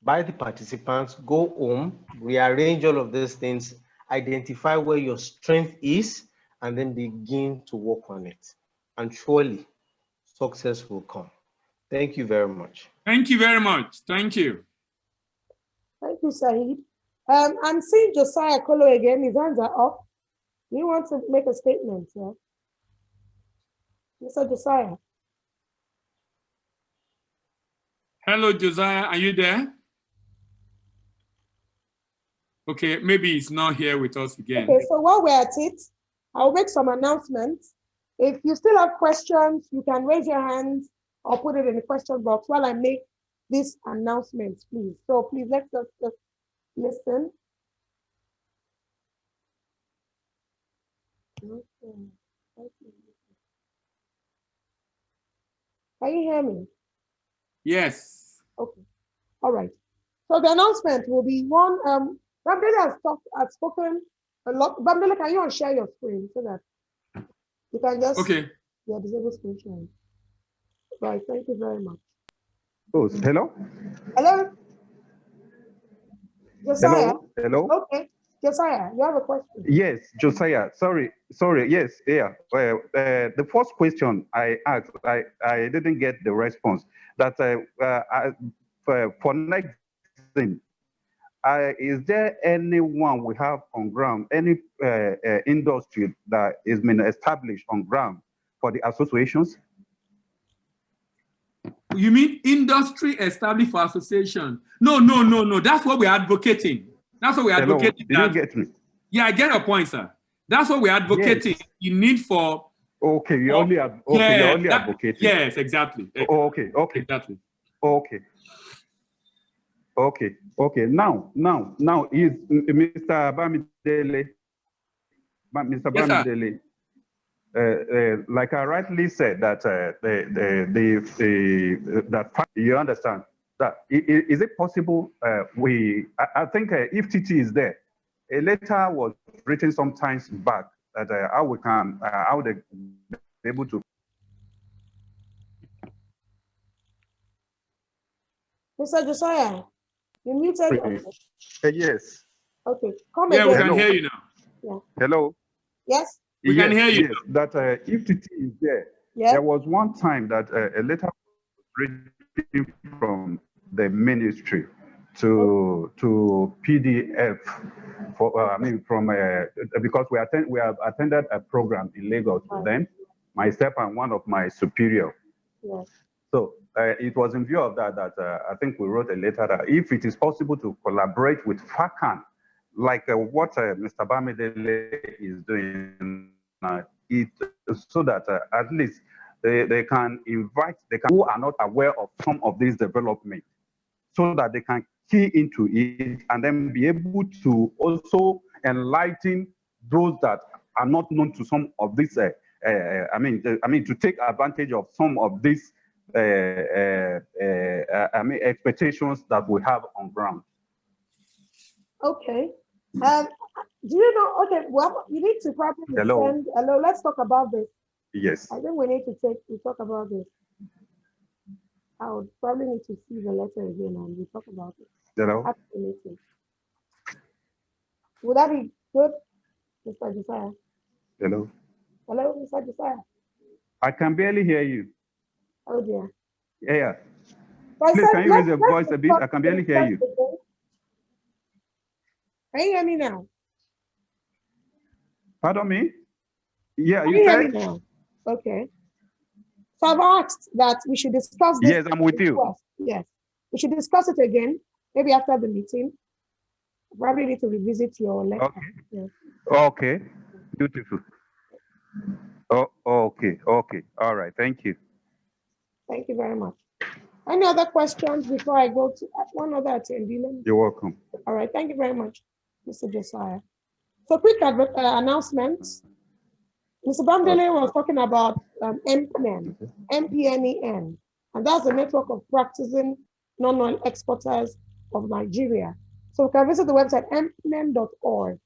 by the participants. Go home, rearrange all of these things, identify where your strength is, and then begin to work on it. And surely success will come. Thank you very much. Thank you very much. Thank you. Thank you, Saeed. I'm seeing Josiah Kolo again. His hands are up. You want to make a statement, sir? Mr. Josiah. Hello, Josiah. Are you there? Okay, maybe he's not here with us again. Okay, so while we're at it, I'll make some announcements. If you still have questions, you can raise your hand or put it in the question box while I make these announcements, please. So please, let's just listen. Okay. Can you hear me? Yes. Okay. All right. So the announcement will be one. Bamidele has spoken a lot. Bamidele, can you share your screen so that you can just disable screen sharing? Right. Thank you very much. Oh, hello? Hello, Josiah. Hello? Okay, Josiah, you have a question. Yes, Josiah. Sorry. Yes, yeah. Well, the first question I asked, I didn't get the response. That for next thing, is there anyone we have on ground, any industry that is been established on ground for the associations? You mean industry established for association? No. That's what we're advocating. That's what we're advocating. Did you get me? Yeah, I get a point, sir. That's what we're advocating. Yes. You need for. Okay, you're only advocating. Yes, exactly. Okay. Exactly. Okay. Now is Mr. Bamidele. Mr. Yes, sir. Bamidele. Like I rightly said, that that you understand that is it possible? I think if TT is there, a letter was written some times back that how they be able to. Mr. Josiah, you muted. Yes. Okay, come Yeah, again. we can hear you now. Yeah. Hello. Yes. We can hear you. Yes, that if TT is there, Yeah. there was one time that a letter was written from the ministry to PDF for because we have attended a program in Lagos with them, myself and one of my superior. Yeah. So it was in view of that I think we wrote a letter that if it is possible to collaborate with FACAN, like what Mr. Bamidele is doing, so that at least they can invite who are not aware of some of these developments, so that they can key into it and then be able to also enlighten those that are not known to some of these. To take advantage of some of these expectations that we have on ground. Okay. Do you know? Okay. Well, you need to probably send. Hello. Let's talk about this. Yes. I think we need to talk about this. I would probably need to see the letter again and we talk about it. Hello. Absolutely. Would that be good, Mr. Josiah? Hello. Hello, Mr. Josiah. I can barely hear you. Oh dear. Yeah. So please, can you raise your voice a bit? I can barely hear you. Can you hear me now? Pardon me? Yeah, you hear me now? Okay. So I've asked that we should discuss this. Yes, I'm with you. Yes. We should discuss it again, maybe after the meeting. Probably need to revisit your letter. Okay. Yeah. Okay. Beautiful. Oh, okay. All right. Thank you. Thank you very much. Any other questions before I go to one other attendee? You're welcome. All right. Thank you very much, Mr. Josiah. So quick announcements. Mr. Bamidele was talking about MPNEN, MPNEN, and that's the network of practicing non-oil exporters of Nigeria. So you can visit the website mpnen.org.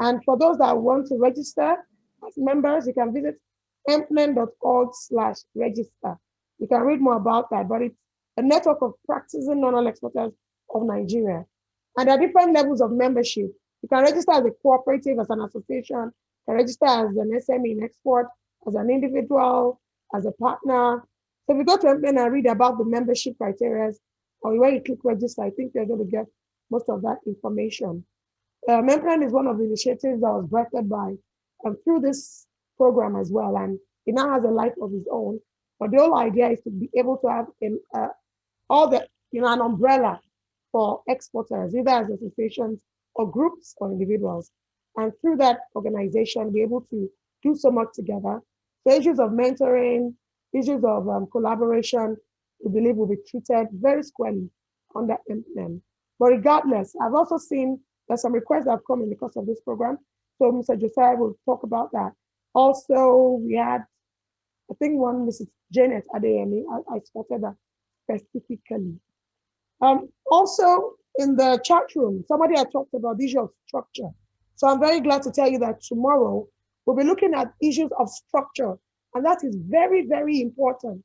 And for those that want to register as members, you can visit mpnen.org/register. You can read more about that, but it's a network of practicing non-oil exporters of Nigeria. And there are different levels of membership. You can register as a cooperative, as an association, you can register as an SME in export, as an individual, as a partner. So if you go to MPN and read about the membership criteria, or when you click register, I think you're going to get most of that information. MPN is one of the initiatives that was birthed by through this program as well, and it now has a life of its own. But the whole idea is to be able to have an umbrella for exporters, either as associations or groups or individuals. And through that organization, be able to do so much together. So issues of mentoring, issues of collaboration, we believe will be treated very squarely under MPN. But regardless, I've also seen there's some requests that have come in because of this program. So Mr. Josiah will talk about that. Also, we had, I think one Mrs. Janet Adeyemi, I spotted that specifically. Also, in the chat room, somebody had talked about the issue of structure. So I'm very glad to tell you that tomorrow we'll be looking at issues of structure, and that is very, very important.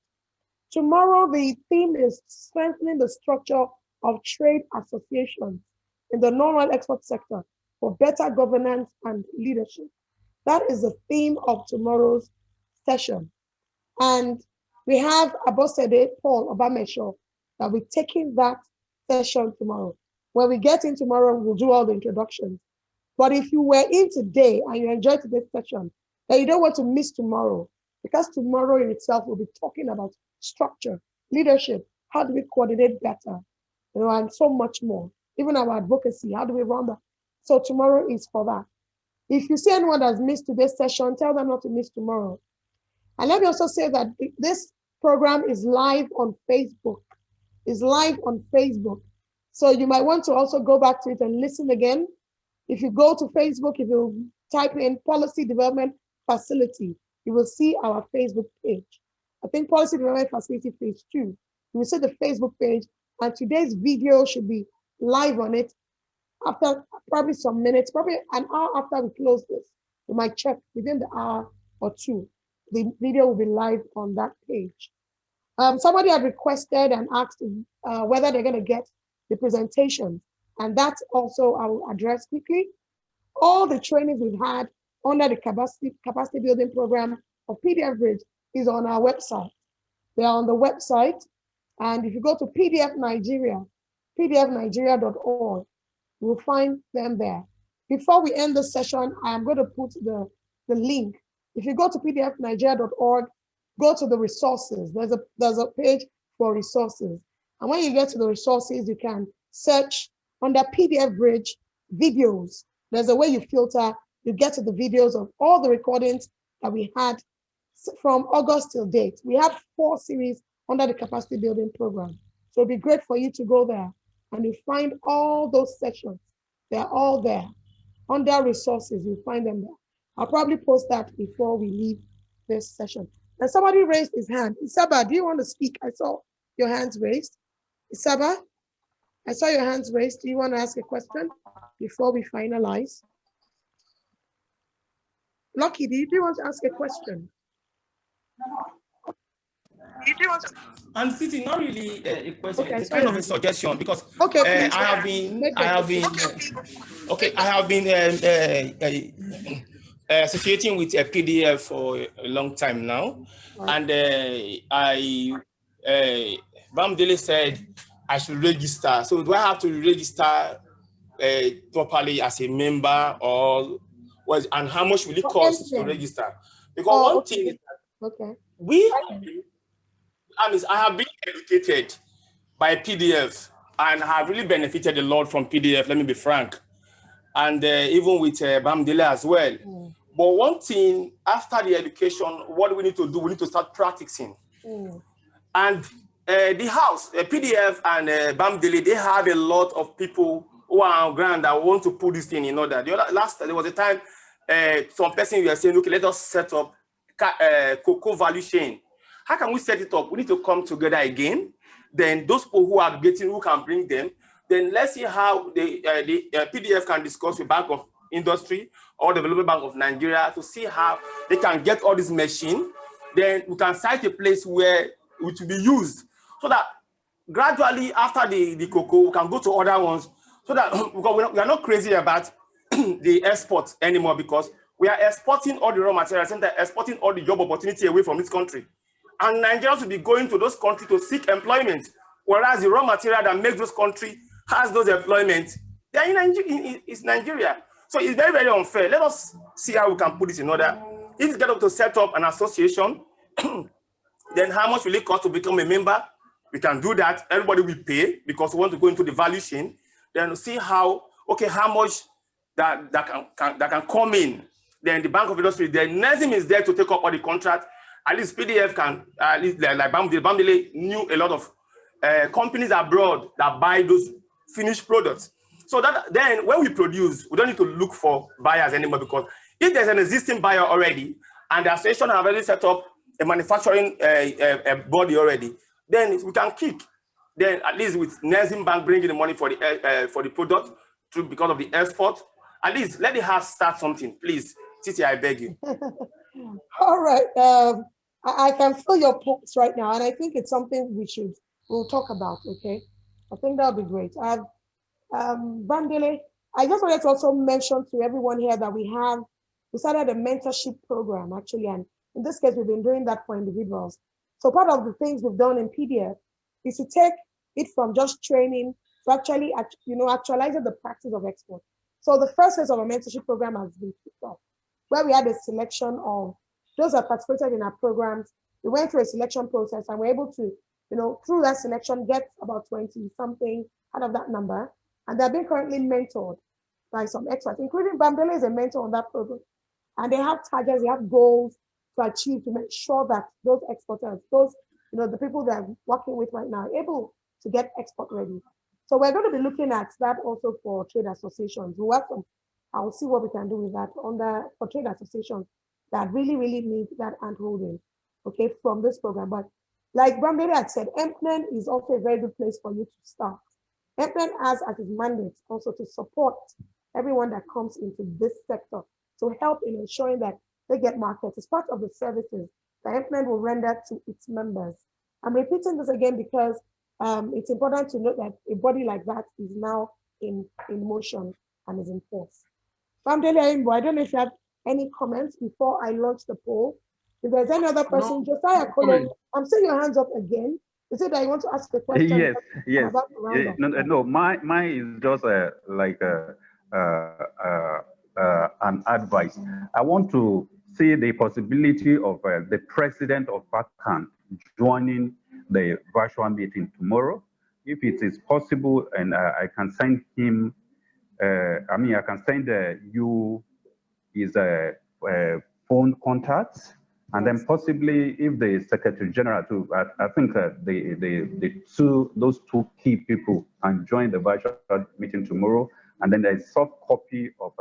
Tomorrow, the theme is strengthening the structure of trade associations in the non-oil export sector for better governance and leadership. That is the theme of tomorrow's session. And we have Abosede Paul Obamesho that we're taking that session tomorrow. When we get in tomorrow, we'll do all the introductions. But if you were in today and you enjoyed today's session, then you don't want to miss tomorrow, because tomorrow in itself will be talking about structure, leadership, how do we coordinate better, and so much more. Even our advocacy, how do we run that? So tomorrow is for that. If you see anyone that's missed today's session, tell them not to miss tomorrow. And let me also say that this program is live on Facebook. It's live on Facebook. So you might want to also go back to it and listen again. If you go to Facebook, if you type in Policy Development Facility, you will see our Facebook page. I think Policy Development Facility page 2. You will see the Facebook page, and today's video should be live on it after probably some minutes, probably an hour after we close this. You might check within the hour or two. The video will be live on that page. Somebody had requested and asked whether they're going to get the presentation, and that also I will address quickly. All the trainings we've had under the capacity building program of PDF Bridge is on our website. They are on the website, and if you go to PDF Nigeria, pdfnigeria.org, you will find them there. Before we end the session, I am going to put the link. If you go to pdfnigeria.org, go to the resources. There's a page for resources. And when you get to the resources, you can search under PDF Bridge videos. There's a way you filter, you get to the videos of all the recordings that we had from August till date. We have 4 series under the capacity building program. So it'd be great for you to go there and you find all those sessions. They're all there. Under resources, you find them there. I'll probably post that before we leave this session. And somebody raised his hand. Isaba, do you want to speak? I saw your hands raised. Isaba, I saw your hands raised. Do you want to ask a question before we finalize? Lucky, do you want to ask a question? I'm sitting, not really a question, okay, it's kind of a suggestion, because okay, I have been associating with a PDF for a long time now, and Bamdele said I should register. So do I have to register properly as a member, or what? And how much will it cost to register? Because one thing is that I have been educated by PDF and have really benefited a lot from PDF, let me be frank. And even with Bamdele as well. But one thing, after the education, what do we need to do? We need to start practicing. And the house, PDF and Bamdele, they have a lot of people who are on ground that want to put this thing in order. There was a time some person were saying, okay, let us set up cocoa value chain. How can we set it up? We need to come together again. Then those people who are getting, who can bring them, then let's see how the PDF can discuss with Bank of Industry or Development Bank of Nigeria to see how they can get all this machine. Then we can cite a place where it will be used, so that gradually after the cocoa, we can go to other ones, so that because we are not crazy about the export anymore, because we are exporting all the raw materials and exporting all the job opportunity away from this country. And Nigerians will be going to those countries to seek employment, whereas the raw material that makes those countries has those employment, they are in Nigeria. So it's very, very unfair. Let us see how we can put this in order. If we get up to set up an association, then how much will it cost to become a member? We can do that. Everybody will pay because we want to go into the value chain. Then see how, okay, how much that can come in. Then the Bank of Industry, then NESIM is there to take up all the contract. At least PDF can, at least like Bamdele knew a lot of companies abroad that buy those finished products. So that then when we produce, we don't need to look for buyers anymore, because if there's an existing buyer already and the association have already set up a manufacturing body already, then we can kick. Then at least with NESIM Bank bringing the money for the product because of the export, at least let the house start something, please. Titi, I beg you. All right. I can feel your pulse right now, and I think it's something we'll talk about, okay? I think that'll be great. Bandele, I just wanted to also mention to everyone here that we started a mentorship program actually, and in this case, we've been doing that for individuals. So part of the things we've done in PDF is to take it from just training to actually, actualizing the practice of export. So the first phase of our mentorship program has been kicked off, where we had a selection of those that participated in our programs. We went through a selection process and we're able to, through that selection, get about 20 something out of that number. And they're being currently mentored by some experts, including Bambele is a mentor on that program. And they have targets, they have goals to achieve to make sure that those exporters, the people they're working with right now are able to get export ready. So we're going to be looking at that also for trade associations. I'll see what we can do with that for trade associations that really, really need that hand holding, okay, from this program. But like Bambele had said, MPNEN is also a very good place for you to start. MPNEN has as its mandate also to support everyone that comes into this sector to help in ensuring that they get markets. It's part of the services that MPNEN will render to its members. I'm repeating this again because it's important to note that a body like that is now in motion and is in force. Bamdele Aimbo, I don't know if you have any comments before I launch the poll. If there's any other person, No, Josiah Kolo, I'm seeing your hands up again. Is it that you want to ask the question? Yes. No, mine is just an advice. I want to see the possibility of the president of PACAN joining the virtual meeting tomorrow. If it is possible, and I can send him, I can send you his phone contacts. And then possibly if the Secretary General too, I think those two key people can join the virtual meeting tomorrow, and then a soft copy of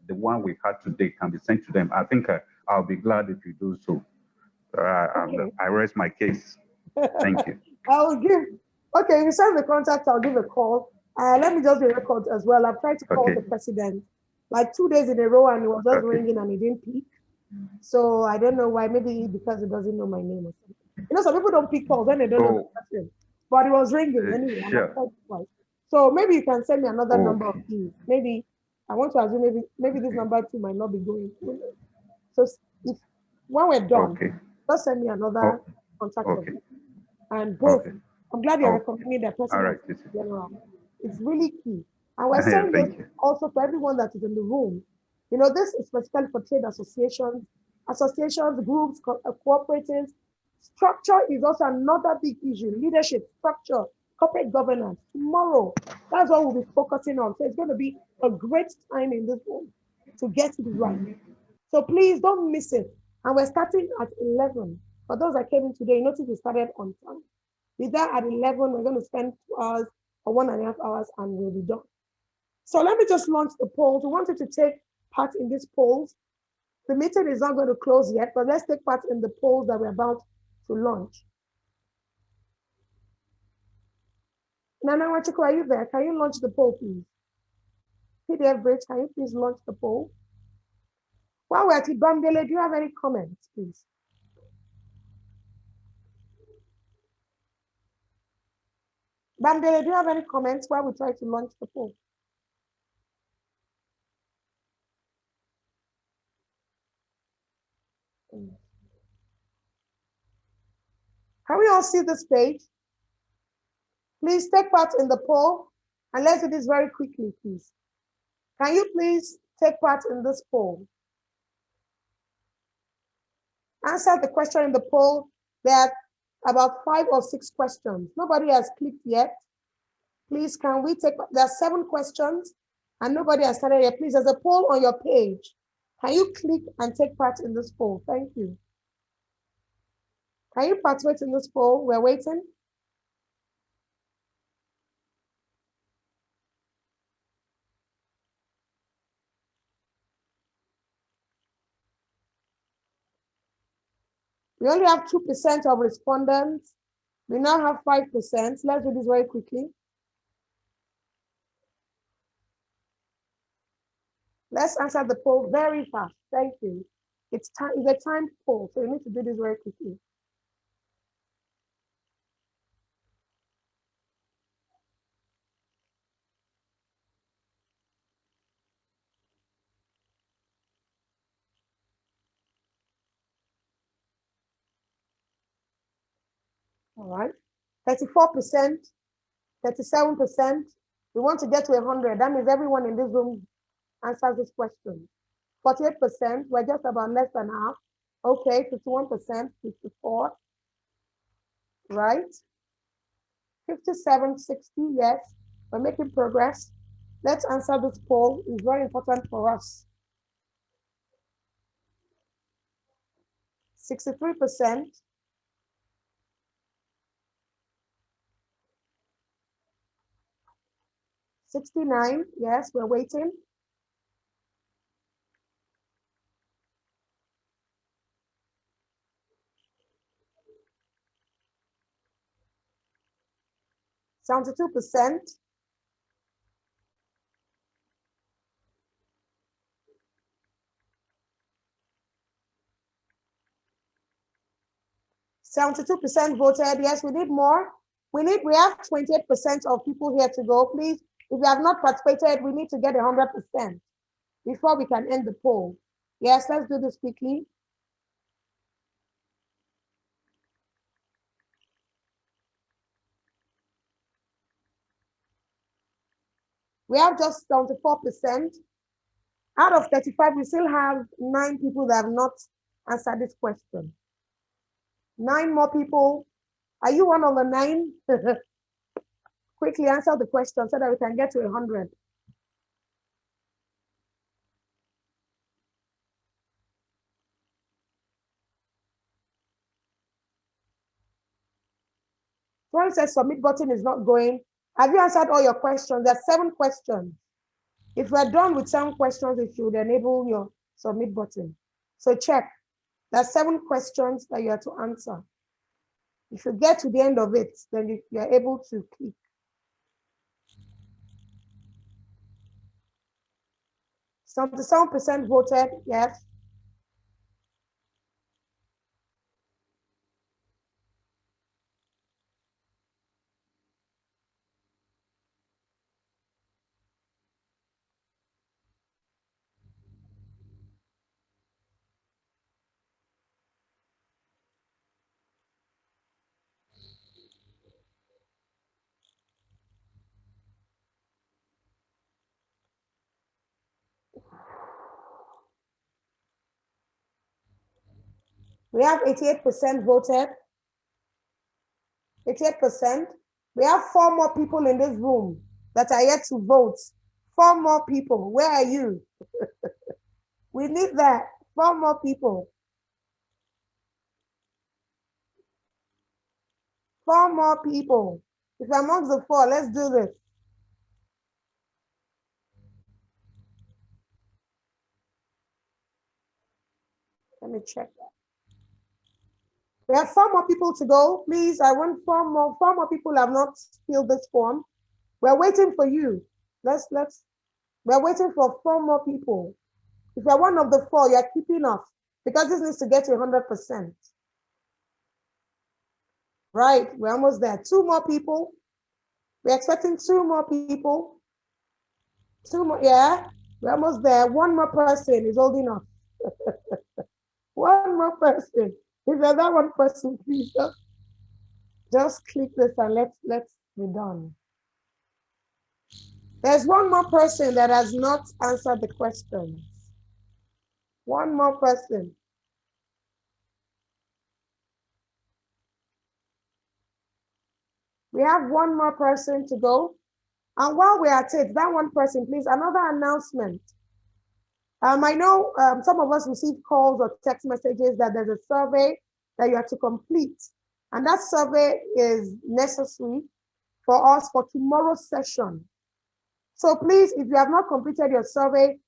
the one we had today can be sent to them. I think I'll be glad if you do so. Okay. I rest my case. Thank you. Okay, you send the contact, I'll give a call. Let me just be record as well. I've tried to call the president like 2 days in a row and it was just ringing and he didn't pick. So I don't know why, maybe because it doesn't know my name or something. Some people don't pick calls when they don't know the person. But it was ringing anyway. Sure. So maybe you can send me another number of keys. Maybe I want to assume maybe this number too might not be going. So if when we're done, just send me another contact. And both, I'm glad you're recommending that person in general. It's really key. And we're saying this also for everyone that is in the room. This is specifically for trade associations, groups, cooperatives. Structure is also another big issue. Leadership, structure, corporate governance. Tomorrow, that's what we'll be focusing on. So it's going to be a great time in this room to get it right. So please don't miss it. And we're starting at 11. For those that came in today, notice we started on time. With that at 11, we're going to spend 2 hours or 1.5 hours and we'll be done. So let me just launch the polls. We wanted to take part in these polls. The meeting is not going to close yet, but let's take part in the polls that we're about to launch. Nana Wachiko, are you there? Can you launch the poll, please? PDF Bridge, can you please launch the poll? While we're at it, Bamdele, do you have any comments, please? Bamdele, do you have any comments while we try to launch the poll? Can we all see this page? Please take part in the poll and let's do this very quickly, please. Can you please take part in this poll? Answer the question in the poll. There are about 5 or 6 questions. Nobody has clicked yet. Please, can we take, there are 7 questions and nobody has started yet. Please, there's a poll on your page. Can you click and take part in this poll? Thank you. Can you participate in this poll? We're waiting. We only have 2% of respondents. We now have 5%. Let's do this very quickly. Let's answer the poll very fast. Thank you. It's a timed poll, so you need to do this very quickly. All right, 34%, 37%. We want to get to 100. That means everyone in this room answers this question. 48%, we're just about less than half. Okay, 51%, 54, right? 57, 60, yes, we're making progress. Let's answer this poll. It's very important for us. 63%. 69, yes, we're waiting. 72%. 72% voted. Yes, we need more. We have 28% of people here to go. Please, if you have not participated, we need to get 100% before we can end the poll. Yes, let's do this quickly. We have just 74%. Out of 35, we still have 9 people that have not answered this question. 9 more people. Are you one of the 9? Quickly answer the question so that we can get to 100. Someone says submit button is not going. Have you answered all your questions? There are 7 questions. If we're done with 7 questions, it should enable your submit button. So check. There are 7 questions that you have to answer. If you get to the end of it, then you're able to click. Some 77% voted yes. We have 88% voted. 88%. We have 4 more people in this room that are yet to vote. 4 more people. Where are you? We need that. 4 more people. 4 more people. If amongst the 4, let's do this. Let me check that. We have 4 more people to go. Please, I want 4 more. 4 more people have not filled this form. We're waiting for you. We're waiting for 4 more people. If you're one of the 4, you're keeping us because this needs to get to 100%. Right, we're almost there. 2 more people. We're expecting 2 more people. 2 more, yeah, we're almost there. 1 more person is holding us. 1 more person. If you're that 1 person, please just click this and let's be done. There's 1 more person that has not answered the questions. 1 more person. We have 1 more person to go. And while we're at it, that 1 person, please, another announcement. I know some of us receive calls or text messages that there's a survey that you have to complete. And that survey is necessary for us for tomorrow's session. So please, if you have not completed your survey,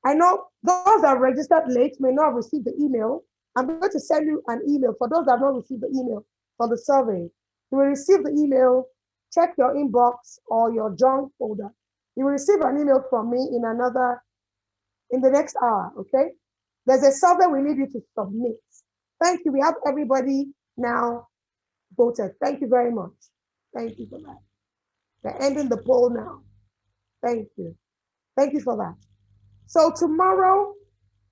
I know those that are registered late may not have received the email. I'm going to send you an email for those that have not received the email for the survey. You will receive the email, check your inbox or your junk folder. You will receive an email from me in the next hour, okay? There's a survey we need you to submit. Thank you. We have everybody now voted. Thank you very much. Thank you for that. They're ending the poll now. Thank you. Thank you for that. So tomorrow,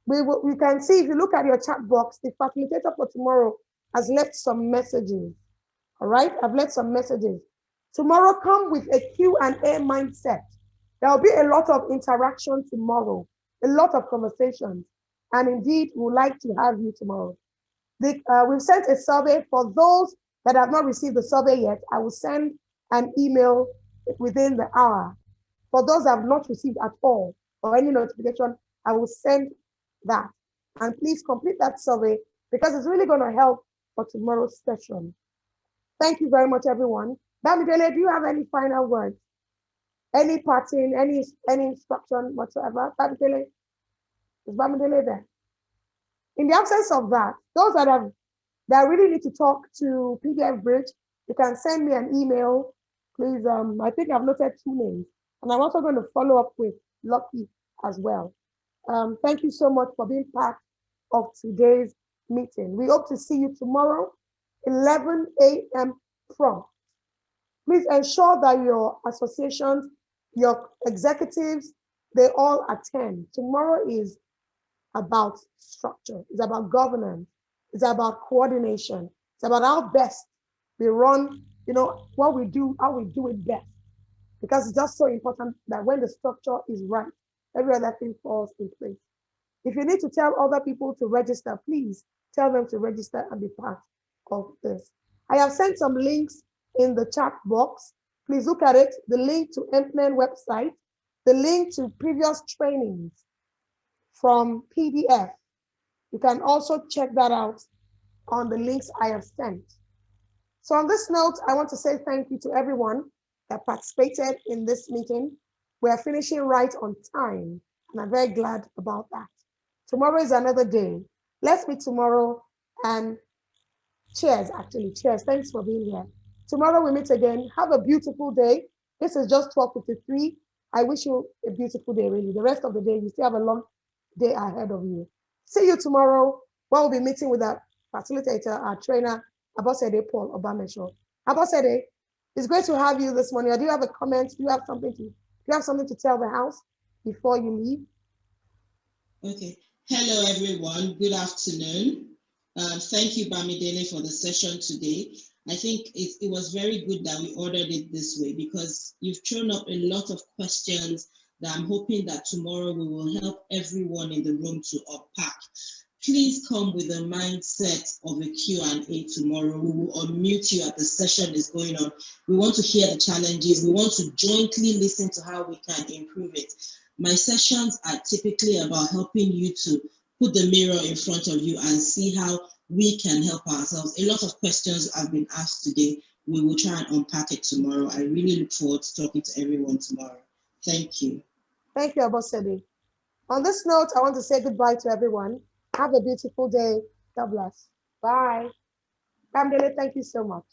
we can see, if you look at your chat box, the facilitator for tomorrow has left some messages. All right, I've left some messages. Tomorrow, come with a Q&A mindset. There will be a lot of interaction tomorrow, a lot of conversations. And indeed, we would like to have you tomorrow. We've sent a survey. For those that have not received the survey yet, I will send an email within the hour. For those that have not received at all or any notification, I will send that. And please complete that survey because it's really going to help for tomorrow's session. Thank you very much, everyone. Bamidele, do you have any final words? Any parting, any instruction whatsoever? Bamidele? Is Bamidele there? In the absence of that, those that really need to talk to PDF Bridge, you can send me an email, please. I think I've noted 2 names, and I'm also going to follow up with Lucky as well. Thank you so much for being part of today's meeting. We hope to see you tomorrow, 11 a.m. prompt. Please ensure that your associations, your executives, they all attend. Tomorrow is about structure, it's about governance, it's about coordination, it's about how best we run, what we do, how we do it best. Because it's just so important that when the structure is right, every other thing falls in place. If you need to tell other people to register, please tell them to register and be part of this. I have sent some links in the chat box. Please look at it. The link to MPLAN website, the link to previous trainings from PDF. You can also check that out on the links I have sent. So on this note, I want to say thank you to everyone that participated in this meeting. We are finishing right on time, and I'm very glad about that. Tomorrow is another day. Let's meet tomorrow, and cheers, actually, cheers. Thanks for being here. Tomorrow we meet again. Have a beautiful day. This is just 12:53. I wish you a beautiful day, really. The rest of the day, you still have a long day ahead of you. See you tomorrow when we'll be meeting with our facilitator, our trainer, Abosede Paul Obamesho. Abosede, it's great to have you this morning. Do you have a comment? Do you have something to tell the house before you leave? Okay. Hello, everyone. Good afternoon. Thank you, Bamidele, for the session today. I think it was very good that we ordered it this way because you've thrown up a lot of questions that I'm hoping that tomorrow we will help everyone in the room to unpack. Please come with a mindset of a Q&A tomorrow. We will unmute you as the session is going on. We want to hear the challenges. We want to jointly listen to how we can improve it. My sessions are typically about helping you to put the mirror in front of you and see how we can help ourselves. A lot of questions have been asked today. We will try and unpack it tomorrow. I really look forward to talking to everyone tomorrow. Thank you. Thank you, Abosede. On this note, I want to say goodbye to everyone. Have a beautiful day. God bless. Bye. Bamidele, thank you so much.